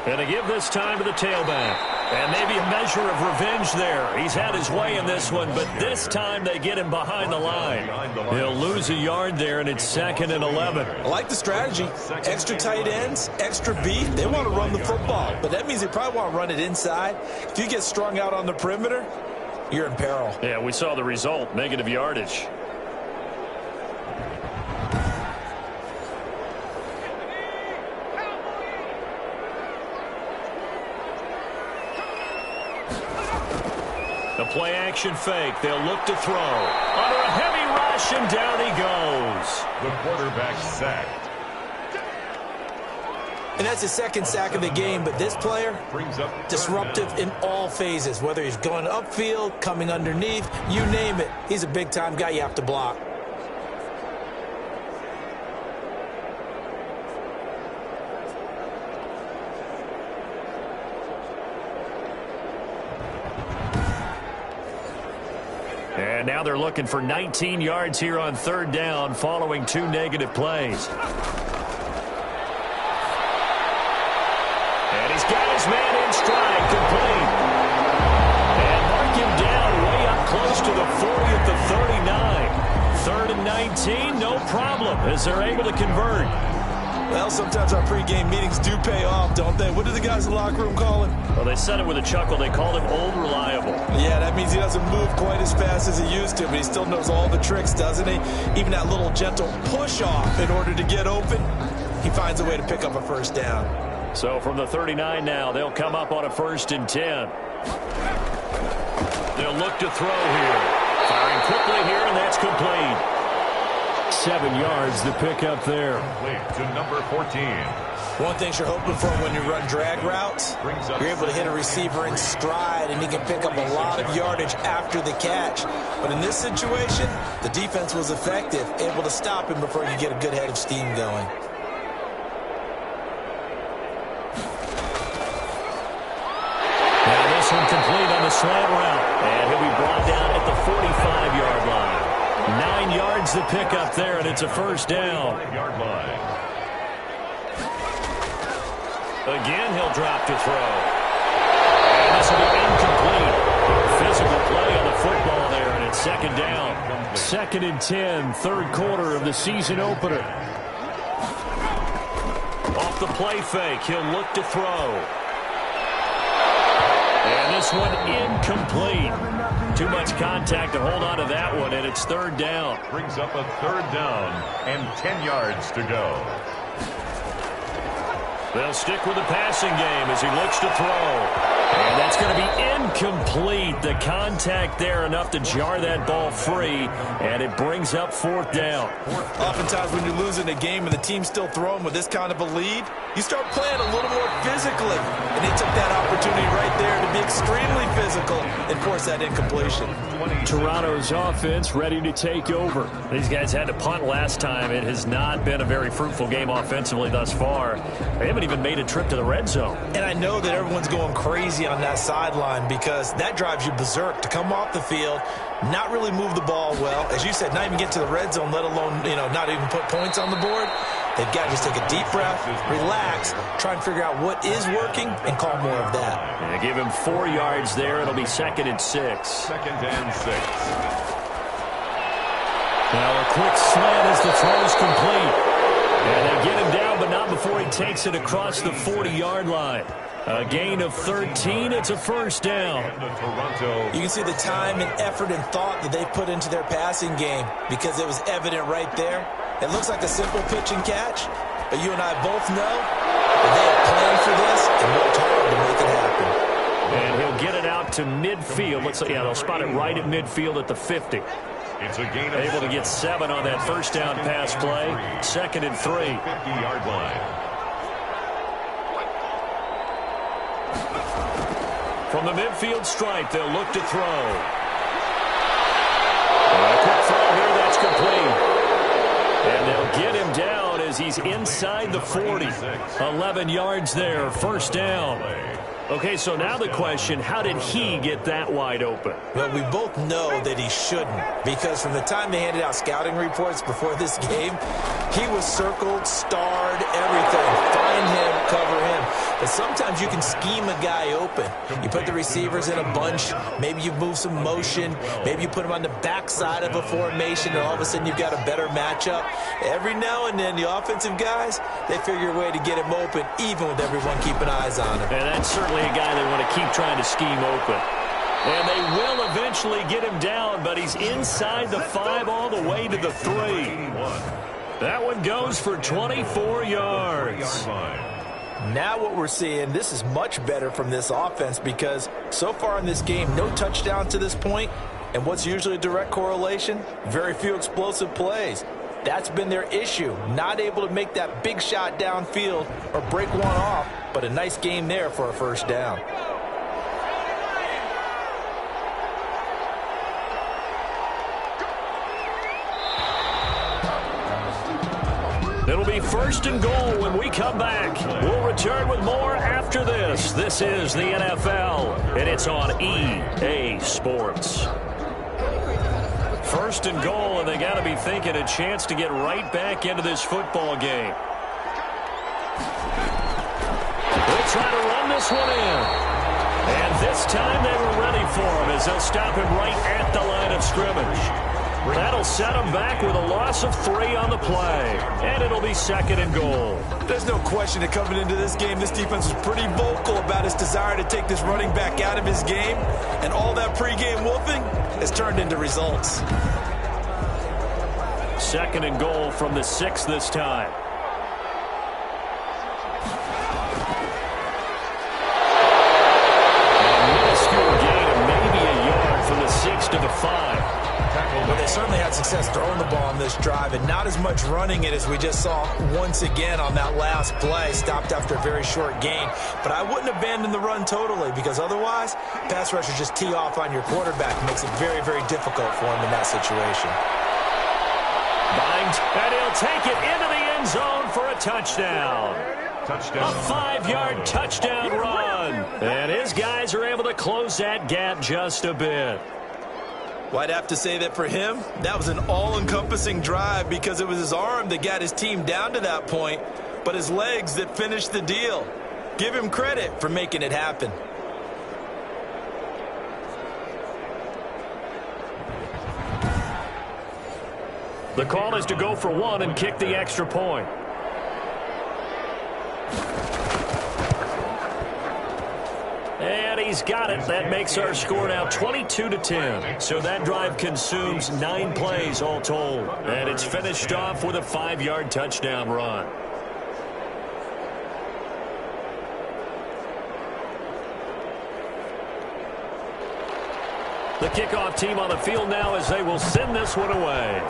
And they give this time to the tailback. And maybe a measure of revenge there. He's had his way in this one, but this time they get him behind the line. He'll lose a yard there, and it's second and 11. I like the strategy. Extra tight ends, extra beef. They want to run the football, but that means they probably want to run it inside. If you get strung out on the perimeter, you're in peril. Yeah, we saw the result, negative yardage. The play action fake. They'll look to throw. Under a heavy rush, and down he goes. The quarterback sacked. And that's his second sack of the game, but this player, disruptive in all phases, whether he's going upfield, coming underneath, you name it. He's a big-time guy you have to block. And now they're looking for 19 yards here on third down following 2 negative plays. And he's got his man in stride, complete. And mark him down way up close to the 40 at the 39. Third and 19, no problem, as they're able to convert. Well, sometimes our pregame meetings do pay off, don't they? What do the guys in the locker room call him? Well, they said it with a chuckle. They called him Old Reliable. Yeah, that means he doesn't move quite as fast as he used to, but he still knows all the tricks, doesn't he? Even that little gentle push-off in order to get open, he finds a way to pick up a first down. So from the 39 now, they'll come up on a 1st and 10. They'll look to throw here. Firing quickly here, and that's complete. 7 yards to pick up there. To number 14. One thing you're hoping for when you run drag routes, you're able to hit a receiver in stride, and he can pick up a lot of yardage after the catch. But in this situation, the defense was effective, able to stop him before you get a good head of steam going. Now this one complete on the slant route, and he'll be brought down at the 45-yard line. 9 yards to pick up there, and it's a first down. Yard line. Again, he'll drop to throw. And this will be incomplete. Physical play on the football there, and it's second down. 2nd and 10, third quarter of the season opener. Off the play fake, he'll look to throw. And this one incomplete. Too much contact to hold on to that one, and it's third down. Brings up a third down and 10 yards to go. They'll stick with the passing game as he looks to throw. And that's going to be incomplete. The contact there enough to jar that ball free, and it brings up fourth down. Oftentimes when you're losing a game and the team's still throwing with this kind of a lead, you start playing a little more physically. And they took that opportunity right there to be extremely physical and force that incompletion. Toronto's offense ready to take over. These guys had to punt last time. It has not been a very fruitful game offensively thus far. They haven't even made a trip to the red zone. And I know that everyone's going crazy on that sideline because that drives you berserk to come off the field, not really move the ball well. As you said, not even get to the red zone, let alone, not even put points on the board. They've got to just take a deep breath, relax, try and figure out what is working, and call more of that. And give him 4 yards there. It'll be 2nd and 6. 2nd and 6. Now a quick slant as the throw's complete. And they get him down, but not before he takes it across the 40-yard line. A gain of 13. It's a first down. You can see the time and effort and thought that they put into their passing game because it was evident right there. It looks like a simple pitch and catch, but you and I both know that they have planned for this and worked hard to make it happen. And he'll get it out to midfield. Looks like, they'll spot it right at midfield at the 50. It's a gain of able to get 7 on that first down pass play. 2nd and 3. 50-yard line. From the midfield stripe, they'll look to throw. A quick throw here, that's complete. And they'll get him down as he's inside the 40. 11 yards there, first down. Okay, so now the question, how did he get that wide open? Well, we both know that he shouldn't, because from the time they handed out scouting reports before this game, he was circled, starred, everything. Find him, cover him. But sometimes you can scheme a guy open. You put the receivers in a bunch. Maybe you move some motion. Maybe you put him on the backside of a formation, and all of a sudden you've got a better matchup. Every now and then, the offensive guys, they figure a way to get him open, even with everyone keeping eyes on him. And that's certainly a guy they want to keep trying to scheme open. And they will eventually get him down, but he's inside the 5 all the way to the 3. That one goes for 24 yards. Now what we're seeing, this is much better from this offense because so far in this game, no touchdown to this point. And what's usually a direct correlation? Very few explosive plays. That's been their issue. Not able to make that big shot downfield or break one off, but a nice game there for a first down. It'll be 1st and goal when we come back. We'll return with more after this. This is the NFL, and it's on EA Sports. 1st and goal, and they got to be thinking a chance to get right back into this football game. They'll try to run this one in. And this time they were ready for him as they'll stop him right at the line of scrimmage. That'll set him back with a loss of 3 on the play. And it'll be 2nd and goal. There's no question that coming into this game, this defense was pretty vocal about its desire to take this running back out of his game. And all that pregame wolfing has turned into results. 2nd and goal from the 6 this time. A minuscule gain of maybe a yard from the 6 to the 5. But they certainly had success throwing the ball on this drive, and not as much running it as we just saw once again on that last play. Stopped after a very short gain. But I wouldn't abandon the run totally, because otherwise, pass rushers just tee off on your quarterback. It makes it very, very difficult for him in that situation. Bind, and he'll take it into the end zone for a touchdown. A 5-yard touchdown run. And his guys are able to close that gap just a bit. Well, I'd have to say that for him, that was an all-encompassing drive, because it was his arm that got his team down to that point, but his legs that finished the deal. Give him credit for making it happen. The call is to go for one and kick the extra point. And he's got it. That makes our score now 22-10. So that drive consumes 9 plays all told. And it's finished off with a 5-yard touchdown run. The kickoff team on the field now as they will send this one away.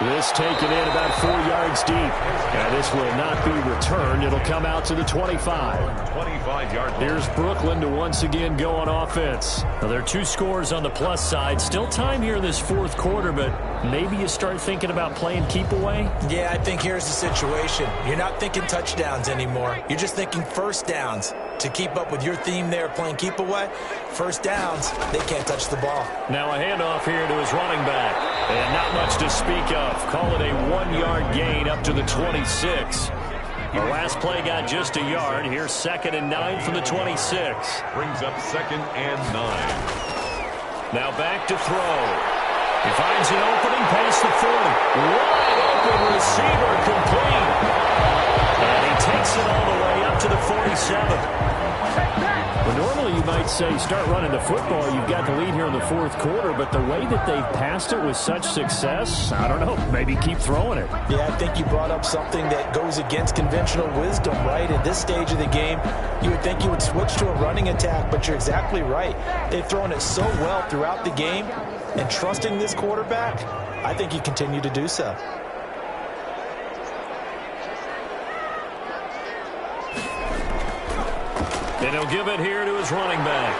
This taken in about 4 yards deep. And this will not be returned. It'll come out to the 25. 25-yard line. Here's Brooklyn to once again go on offense. Now, there are 2 scores on the plus side. Still time here in this fourth quarter, but maybe you start thinking about playing keep away? Yeah, I think here's the situation. You're not thinking touchdowns anymore. You're just thinking first downs. To keep up with your theme there, playing keep away, first downs, they can't touch the ball. Now a handoff here to his running back. And not much to speak of. Call it a 1-yard gain up to the 26. The last play got just a yard. Here's 2nd and 9 from the 26. Brings up 2nd and 9. Now back to throw. He finds an opening past the 40. Wide open receiver complete. And he takes it all the way up to the 47. Well, normally you might say start running the football. You've got the lead here in the fourth quarter, but the way that they've passed it with such success, I don't know, maybe keep throwing it. Yeah, I think you brought up something that goes against conventional wisdom, right? At this stage of the game, you would think you would switch to a running attack, but you're exactly right. They've thrown it so well throughout the game, and trusting this quarterback, I think you continue to do so. And he'll give it here to his running back.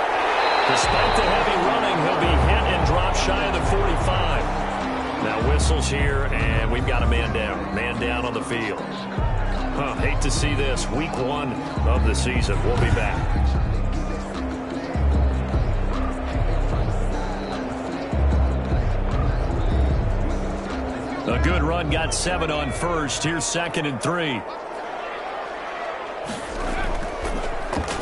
Despite the heavy running, he'll be hit and drop shy of the 45. Now whistles here, and we've got a man down. Man down on the field. Hate to see this. Week 1 of the season. We'll be back. A good run, got 7 on first. Here's 2nd and 3.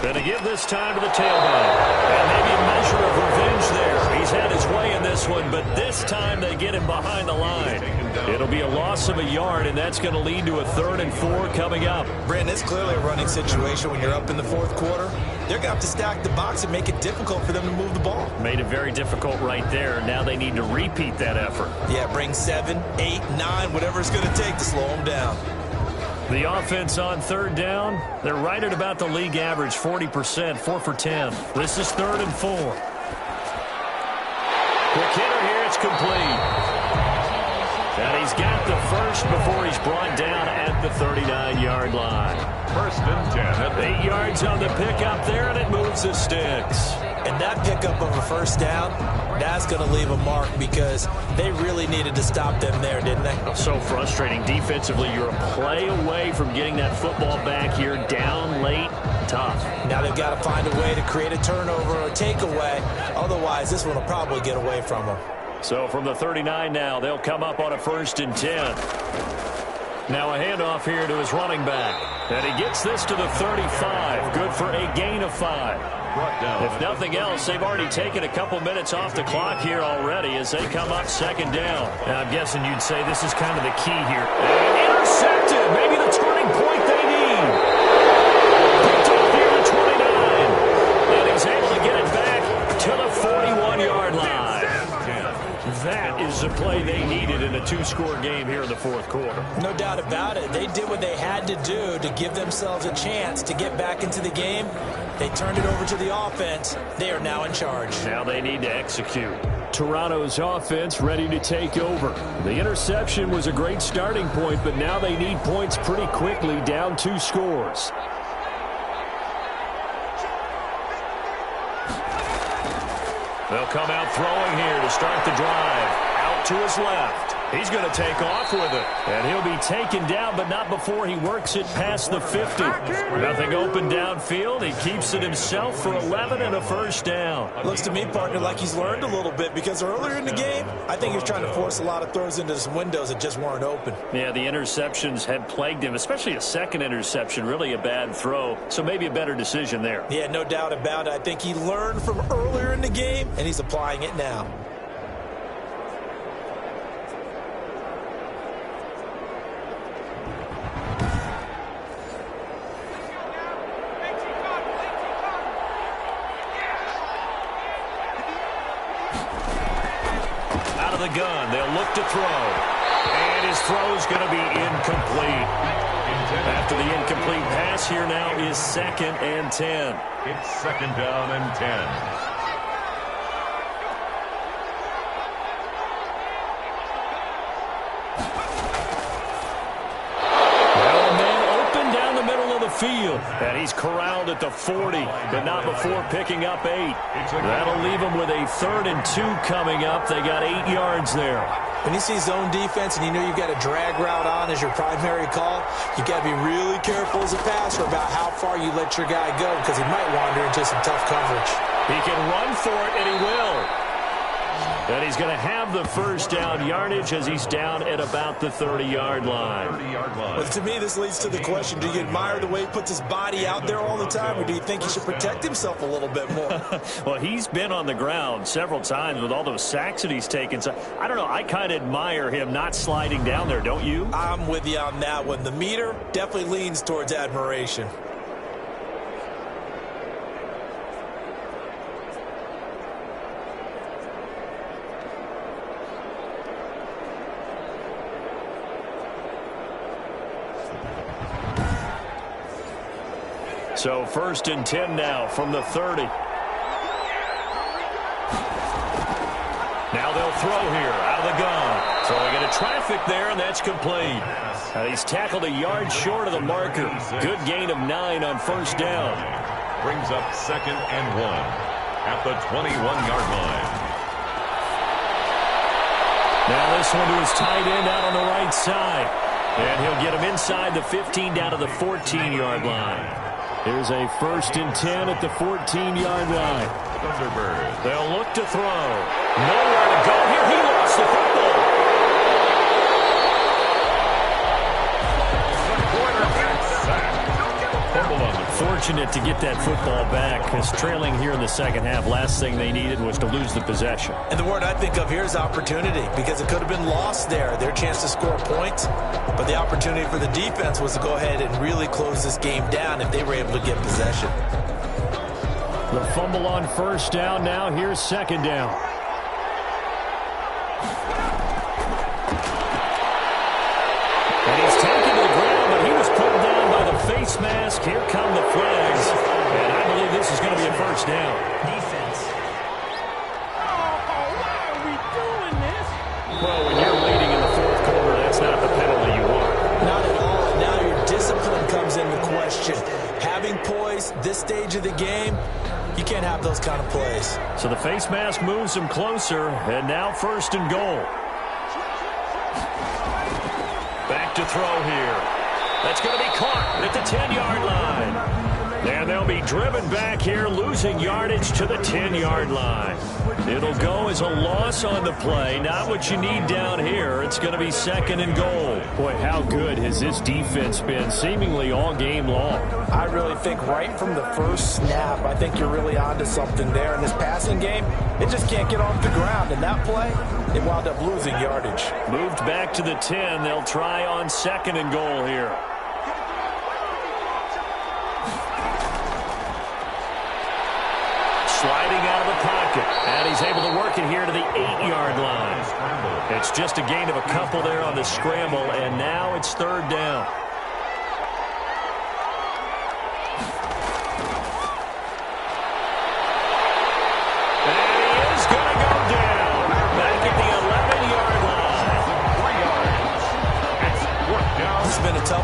Going to give this time to the tailback. And maybe a measure of revenge there. He's had his way in this one, but this time they get him behind the line. It'll be a loss of a yard, and that's going to lead to a 3rd and 4 coming up. Brandon, it's clearly a running situation when you're up in the fourth quarter. They're going to have to stack the box and make it difficult for them to move the ball. Made it very difficult right there. Now they need to repeat that effort. Yeah, bring 7, 8, 9, whatever it's going to take to slow them down. The offense on 3rd down, they're right at about the league average, 40%, 4 for 10. This is 3rd and 4. Quick hitter here, it's complete. And he's got the first before he's brought down at the 39-yard line. 1st and 10. 8 yards on the pickup there, and it moves the sticks. And that pickup of a first down, that's going to leave a mark, because they really needed to stop them there, didn't they? So frustrating. Defensively, you're a play away from getting that football back here, down late, tough. Now they've got to find a way to create a turnover or a takeaway. Otherwise, this one will probably get away from them. So from the 39 now, they'll come up on a 1st and 10. Now a handoff here to his running back. And he gets this to the 35. Good for a gain of 5. If nothing else, they've already taken a couple minutes off the clock here already as they come up 2nd down. Now I'm guessing you'd say this is kind of the key here. And intercepted. Maybe the turning point they need. Picked off here at 29. And he's able to get it back to the 41-yard line. That is the play they needed in a 2-score game here in the fourth quarter. No doubt about it. They did what they had to do to give themselves a chance to get back into the game. They turned it over to the offense. They are now in charge. Now they need to execute. Toronto's offense ready to take over. The interception was a great starting point, but now they need points pretty quickly, down 2 scores. They'll come out throwing here to start the drive. Out to his left. He's going to take off with it. And he'll be taken down, but not before he works it past the 50. Nothing open downfield. He keeps it himself for 11 and a first down. Looks to me, partner, like he's learned a little bit, because earlier in the game, I think he was trying to force a lot of throws into some windows that just weren't open. Yeah, the interceptions had plagued him, especially a second interception, really a bad throw. So maybe a better decision there. Yeah, no doubt about it. I think he learned from earlier in the game, and he's applying it now. The gun. They'll look to throw. And his throw's going to be incomplete. After the incomplete pass, here now is 2nd and 10. It's 2nd down and 10. Field, and he's corralled at the 40, but not before picking up 8. That'll leave him with a 3rd and 2 coming up. They got 8 yards there. When you see zone defense and you know you've got a drag route on as your primary call, you got to be really careful as a passer about how far you let your guy go, because he might wander into some tough coverage. He can run for it, and he will. And he's going to have the first down yardage as he's down at about the 30-yard line. Well, to me, this leads to the question, do you admire the way he puts his body out there all the time, or do you think he should protect himself a little bit more? Well, he's been on the ground several times with all those sacks that he's taken. So, I don't know, I kind of admire him not sliding down there, don't you? I'm with you on that one. The meter definitely leans towards admiration. So 1st and 10 now from the 30. Now they'll throw here out of the gun. Throwing into traffic there, and that's complete. And he's tackled a yard short of the marker. Good gain of 9 on 1st down. Brings up 2nd and 1 at the 21-yard line. Now this one to his tight end out on the right side. And he'll get him inside the 15 down to the 14-yard line. Here's a 1st and 10 at the 14-yard line. Thunderbirds. They'll look to throw. Nowhere to go here. He lost the football. Fortunate to get that football back, because trailing here in the second half, last thing they needed was to lose the possession. And the word I think of here is opportunity, because it could have been lost there, their chance to score points. But the opportunity for the defense was to go ahead and really close this game down if they were able to get possession. The fumble on 1st down. Now here's 2nd down. And he's taken to the ground, but he was pulled down by the face mask. Here come the flags. And I believe this is going to be a 1st down. Defense. Why are we doing this? Well, when you're leading in the 4th quarter, that's not the penalty you want. Not at all. Now your discipline comes into question. Having poise this stage of the game, you can't have those kind of plays. So the face mask moves him closer, and now 1st and goal. Back to throw here. That's going to be caught at the 10-yard line. And they'll be driven back here, losing yardage to the 10-yard line. It'll go as a loss on the play. Not what you need down here. It's going to be 2nd and goal. Boy, how good has this defense been seemingly all game long? I really think right from the first snap, I think you're really onto something there. In this passing game, it just can't get off the ground. And that play, it wound up losing yardage. Moved back to the 10. They'll try on 2nd and goal here. Sliding out of the pocket, and he's able to work it here to the 8-yard line. It's just a gain of a couple there on the scramble, and now it's 3rd down. And he is going to go down.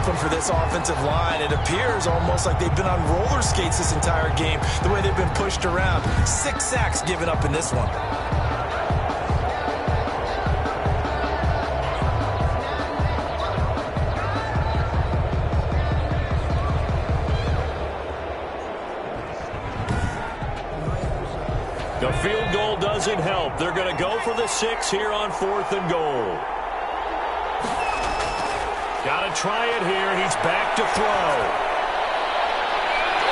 tough one for this offensive line. It appears almost like they've been on roller skates this entire game, the way they've been pushed around. 6 sacks given up in this one. The field goal doesn't help. They're going to go for the 6 here on 4th and goal. Got to try it here. He's back to throw.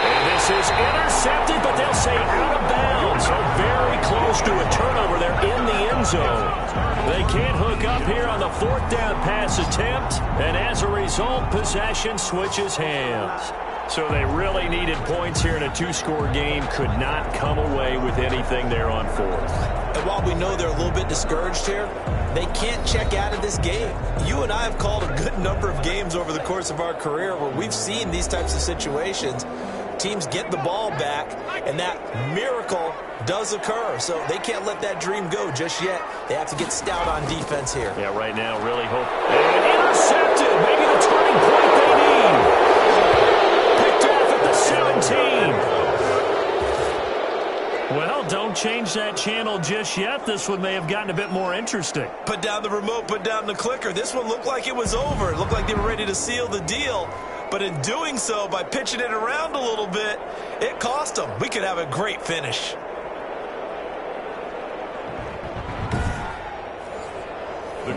And this is intercepted, but they'll say out of bounds. So very close to a turnover there in the end zone. They can't hook up here on the 4th down pass attempt. And as a result, possession switches hands. So they really needed points here in a 2-score game. Could not come away with anything there on 4th. And while we know they're a little bit discouraged here, they can't check out of this game. You and I have called a good number of games over the course of our career where we've seen these types of situations. Teams get the ball back, and that miracle does occur. So they can't let that dream go just yet. They have to get stout on defense here. Yeah, right now, really hope. And intercepted. Maybe the turning point they need. Picked off at the 17. Well, don't change that channel just yet. This one may have gotten a bit more interesting. Put down the remote, put down the clicker. This one looked like it was over. It looked like they were ready to seal the deal. But in doing so, by pitching it around a little bit, it cost them. We could have a great finish.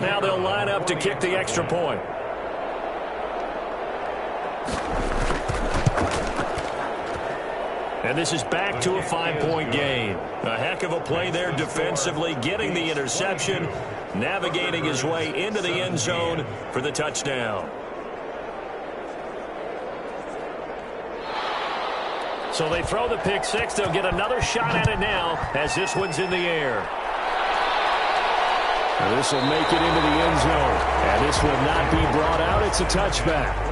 Now they'll line up to kick the extra point. And this is back to a 5-point game. A heck of a play there defensively, getting the interception, navigating his way into the end zone for the touchdown. So they throw the pick 6. They'll get another shot at it now as this one's in the air. And this will make it into the end zone. And this will not be brought out. It's a touchback.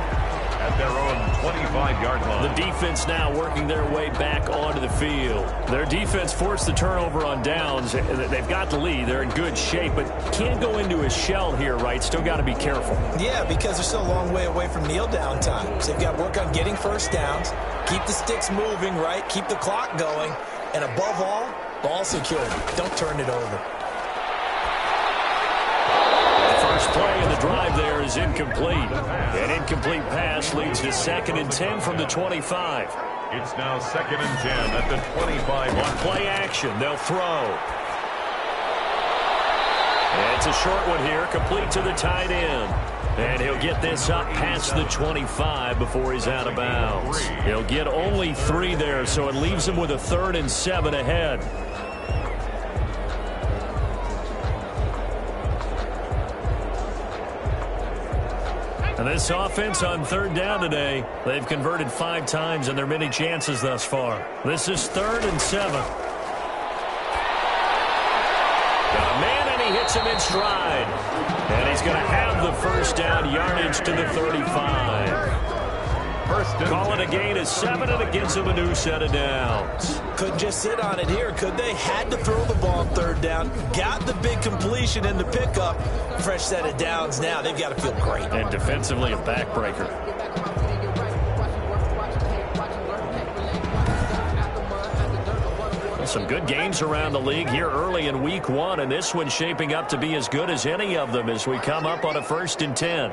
At their own 25-yard line. The defense now working their way back onto the field. Their defense forced the turnover on downs. They've got the lead. They're in good shape, but can't go into a shell here, right? Still got to be careful. Yeah, because they're still a long way away from kneel down time. So they've got to work on getting first downs, keep the sticks moving, right? Keep the clock going, and above all, ball security. Don't turn it over. First play of the drive there is incomplete. An incomplete pass leads to 2nd and 10 from the 25. It's now 2nd and 10 at the 25. One play action. They'll throw. And it's a short one here, complete to the tight end. And he'll get this up past the 25 before he's out of bounds. He'll get only 3 there, so it leaves him with a 3rd and 7 ahead. And this offense on 3rd down today, they've converted 5 times in their many chances thus far. This is 3rd and 7. Got a man, and he hits him in stride. And he's going to have the first down, yardage to the 35. Call it a gain of 7, and it gives him a new set of downs. Couldn't just sit on it here, could they? Had to throw the ball on 3rd down. Got the big completion in the pickup. Fresh set of downs now. They've got to feel great. And defensively, a backbreaker. Some good games around the league here early in week 1, and this one's shaping up to be as good as any of them as we come up on a 1st and 10.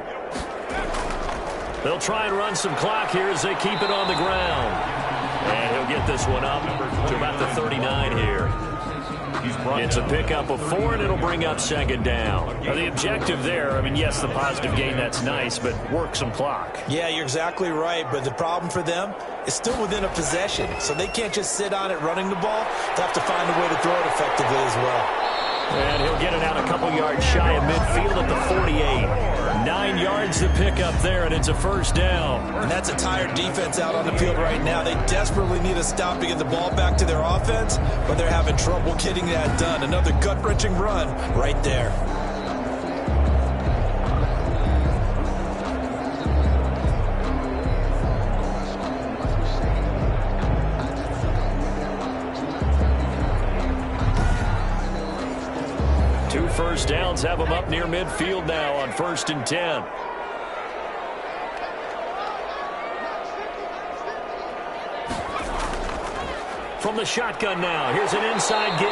They'll try and run some clock here as they keep it on the ground. And he'll get this one up to about the 39 here. It's a pickup of 4, and it'll bring up 2nd down. Now, the objective there, I mean, yes, the positive gain, that's nice, but work some clock. Yeah, you're exactly right, but the problem for them is still within a possession, so they can't just sit on it running the ball. They'll have to find a way to throw it effectively as well. And he'll get it out a couple yards shy of midfield at the 48. 9 yards to pick up there, and it's a 1st down. And that's a tired defense out on the field right now. They desperately need a stop to get the ball back to their offense, but they're having trouble getting that done. Another gut-wrenching run right there. First downs have them up near midfield now on 1st and 10. From the shotgun now, here's an inside give.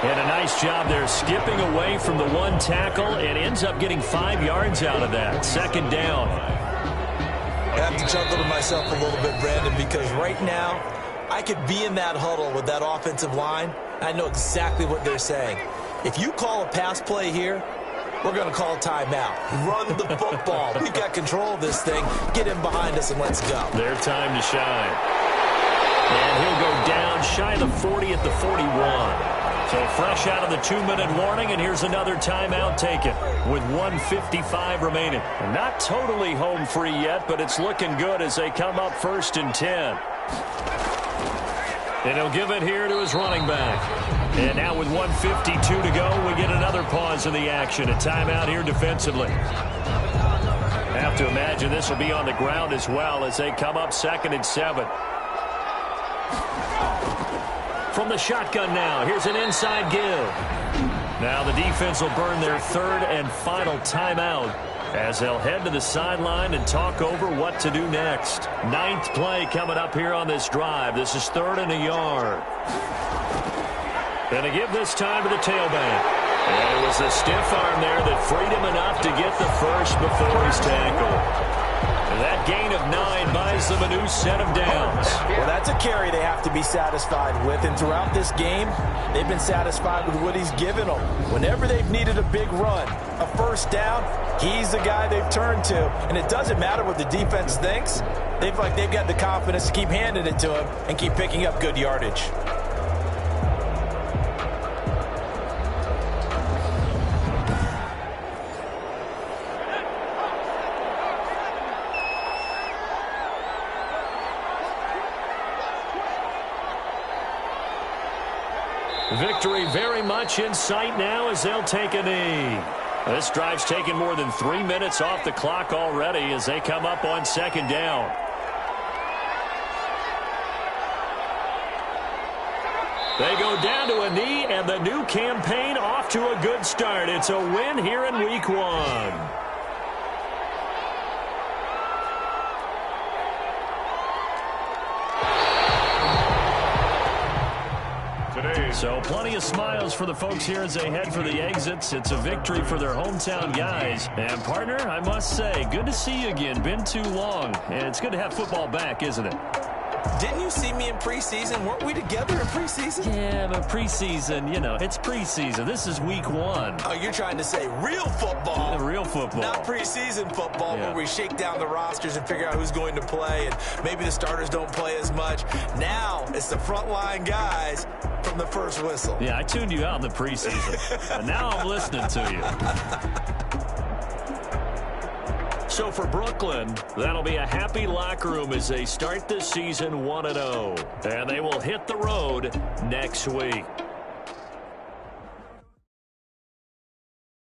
And a nice job there skipping away from the one tackle and ends up getting 5 yards out of that. Second down. I have to chuckle to myself a little bit, Brandon, because right now I could be in that huddle with that offensive line. I know exactly what they're saying. If you call a pass play here, we're going to call timeout. Run the football. We got control of this thing. Get in behind us and let's go. Their time to shine. And he'll go down shy of the 40 at the 41. So fresh out of the 2-minute warning, and here's another timeout taken with 1:55 remaining. Not totally home free yet, but it's looking good as they come up 1st and 10. And he'll give it here to his running back. And now with 1:52 to go, we get another pause in the action. A timeout here defensively. I have to imagine this will be on the ground as well as they come up 2nd and 7. From the shotgun now, here's an inside give. Now the defense will burn their 3rd and final timeout as they'll head to the sideline and talk over what to do next. 9th play coming up here on this drive. This is 3rd and a yard. And to give this time to the tailback. And it was the stiff arm there that freed him enough to get the first before his tackle. And that gain of 9 buys them a new set of downs. Well, that's a carry they have to be satisfied with. And throughout this game, they've been satisfied with what he's given them. Whenever they've needed a big run, a first down, he's the guy they've turned to. And it doesn't matter what the defense thinks. They've got the confidence to keep handing it to him and keep picking up good yardage. Victory very much in sight now as they'll take a knee. This drive's taken more than 3 minutes off the clock already as they come up on 2nd down. They go down to a knee, and the new campaign off to a good start. It's a win here in Week 1. So plenty of smiles for the folks here as they head for the exits. It's a victory for their hometown guys. And, partner, I must say, good to see you again. Been too long. And it's good to have football back, isn't it? Didn't you see me in preseason? Weren't we together in preseason? Yeah, but preseason, it's preseason. This is Week 1. Oh, you're trying to say real football. Real football. Not preseason football where we shake down the rosters and figure out who's going to play, and maybe the starters don't play as much. Now it's the frontline guys from the first whistle. Yeah, I tuned you out in the preseason. And now I'm listening to you. So for Brooklyn, that'll be a happy locker room as they start this season 1-0. And they will hit the road next week.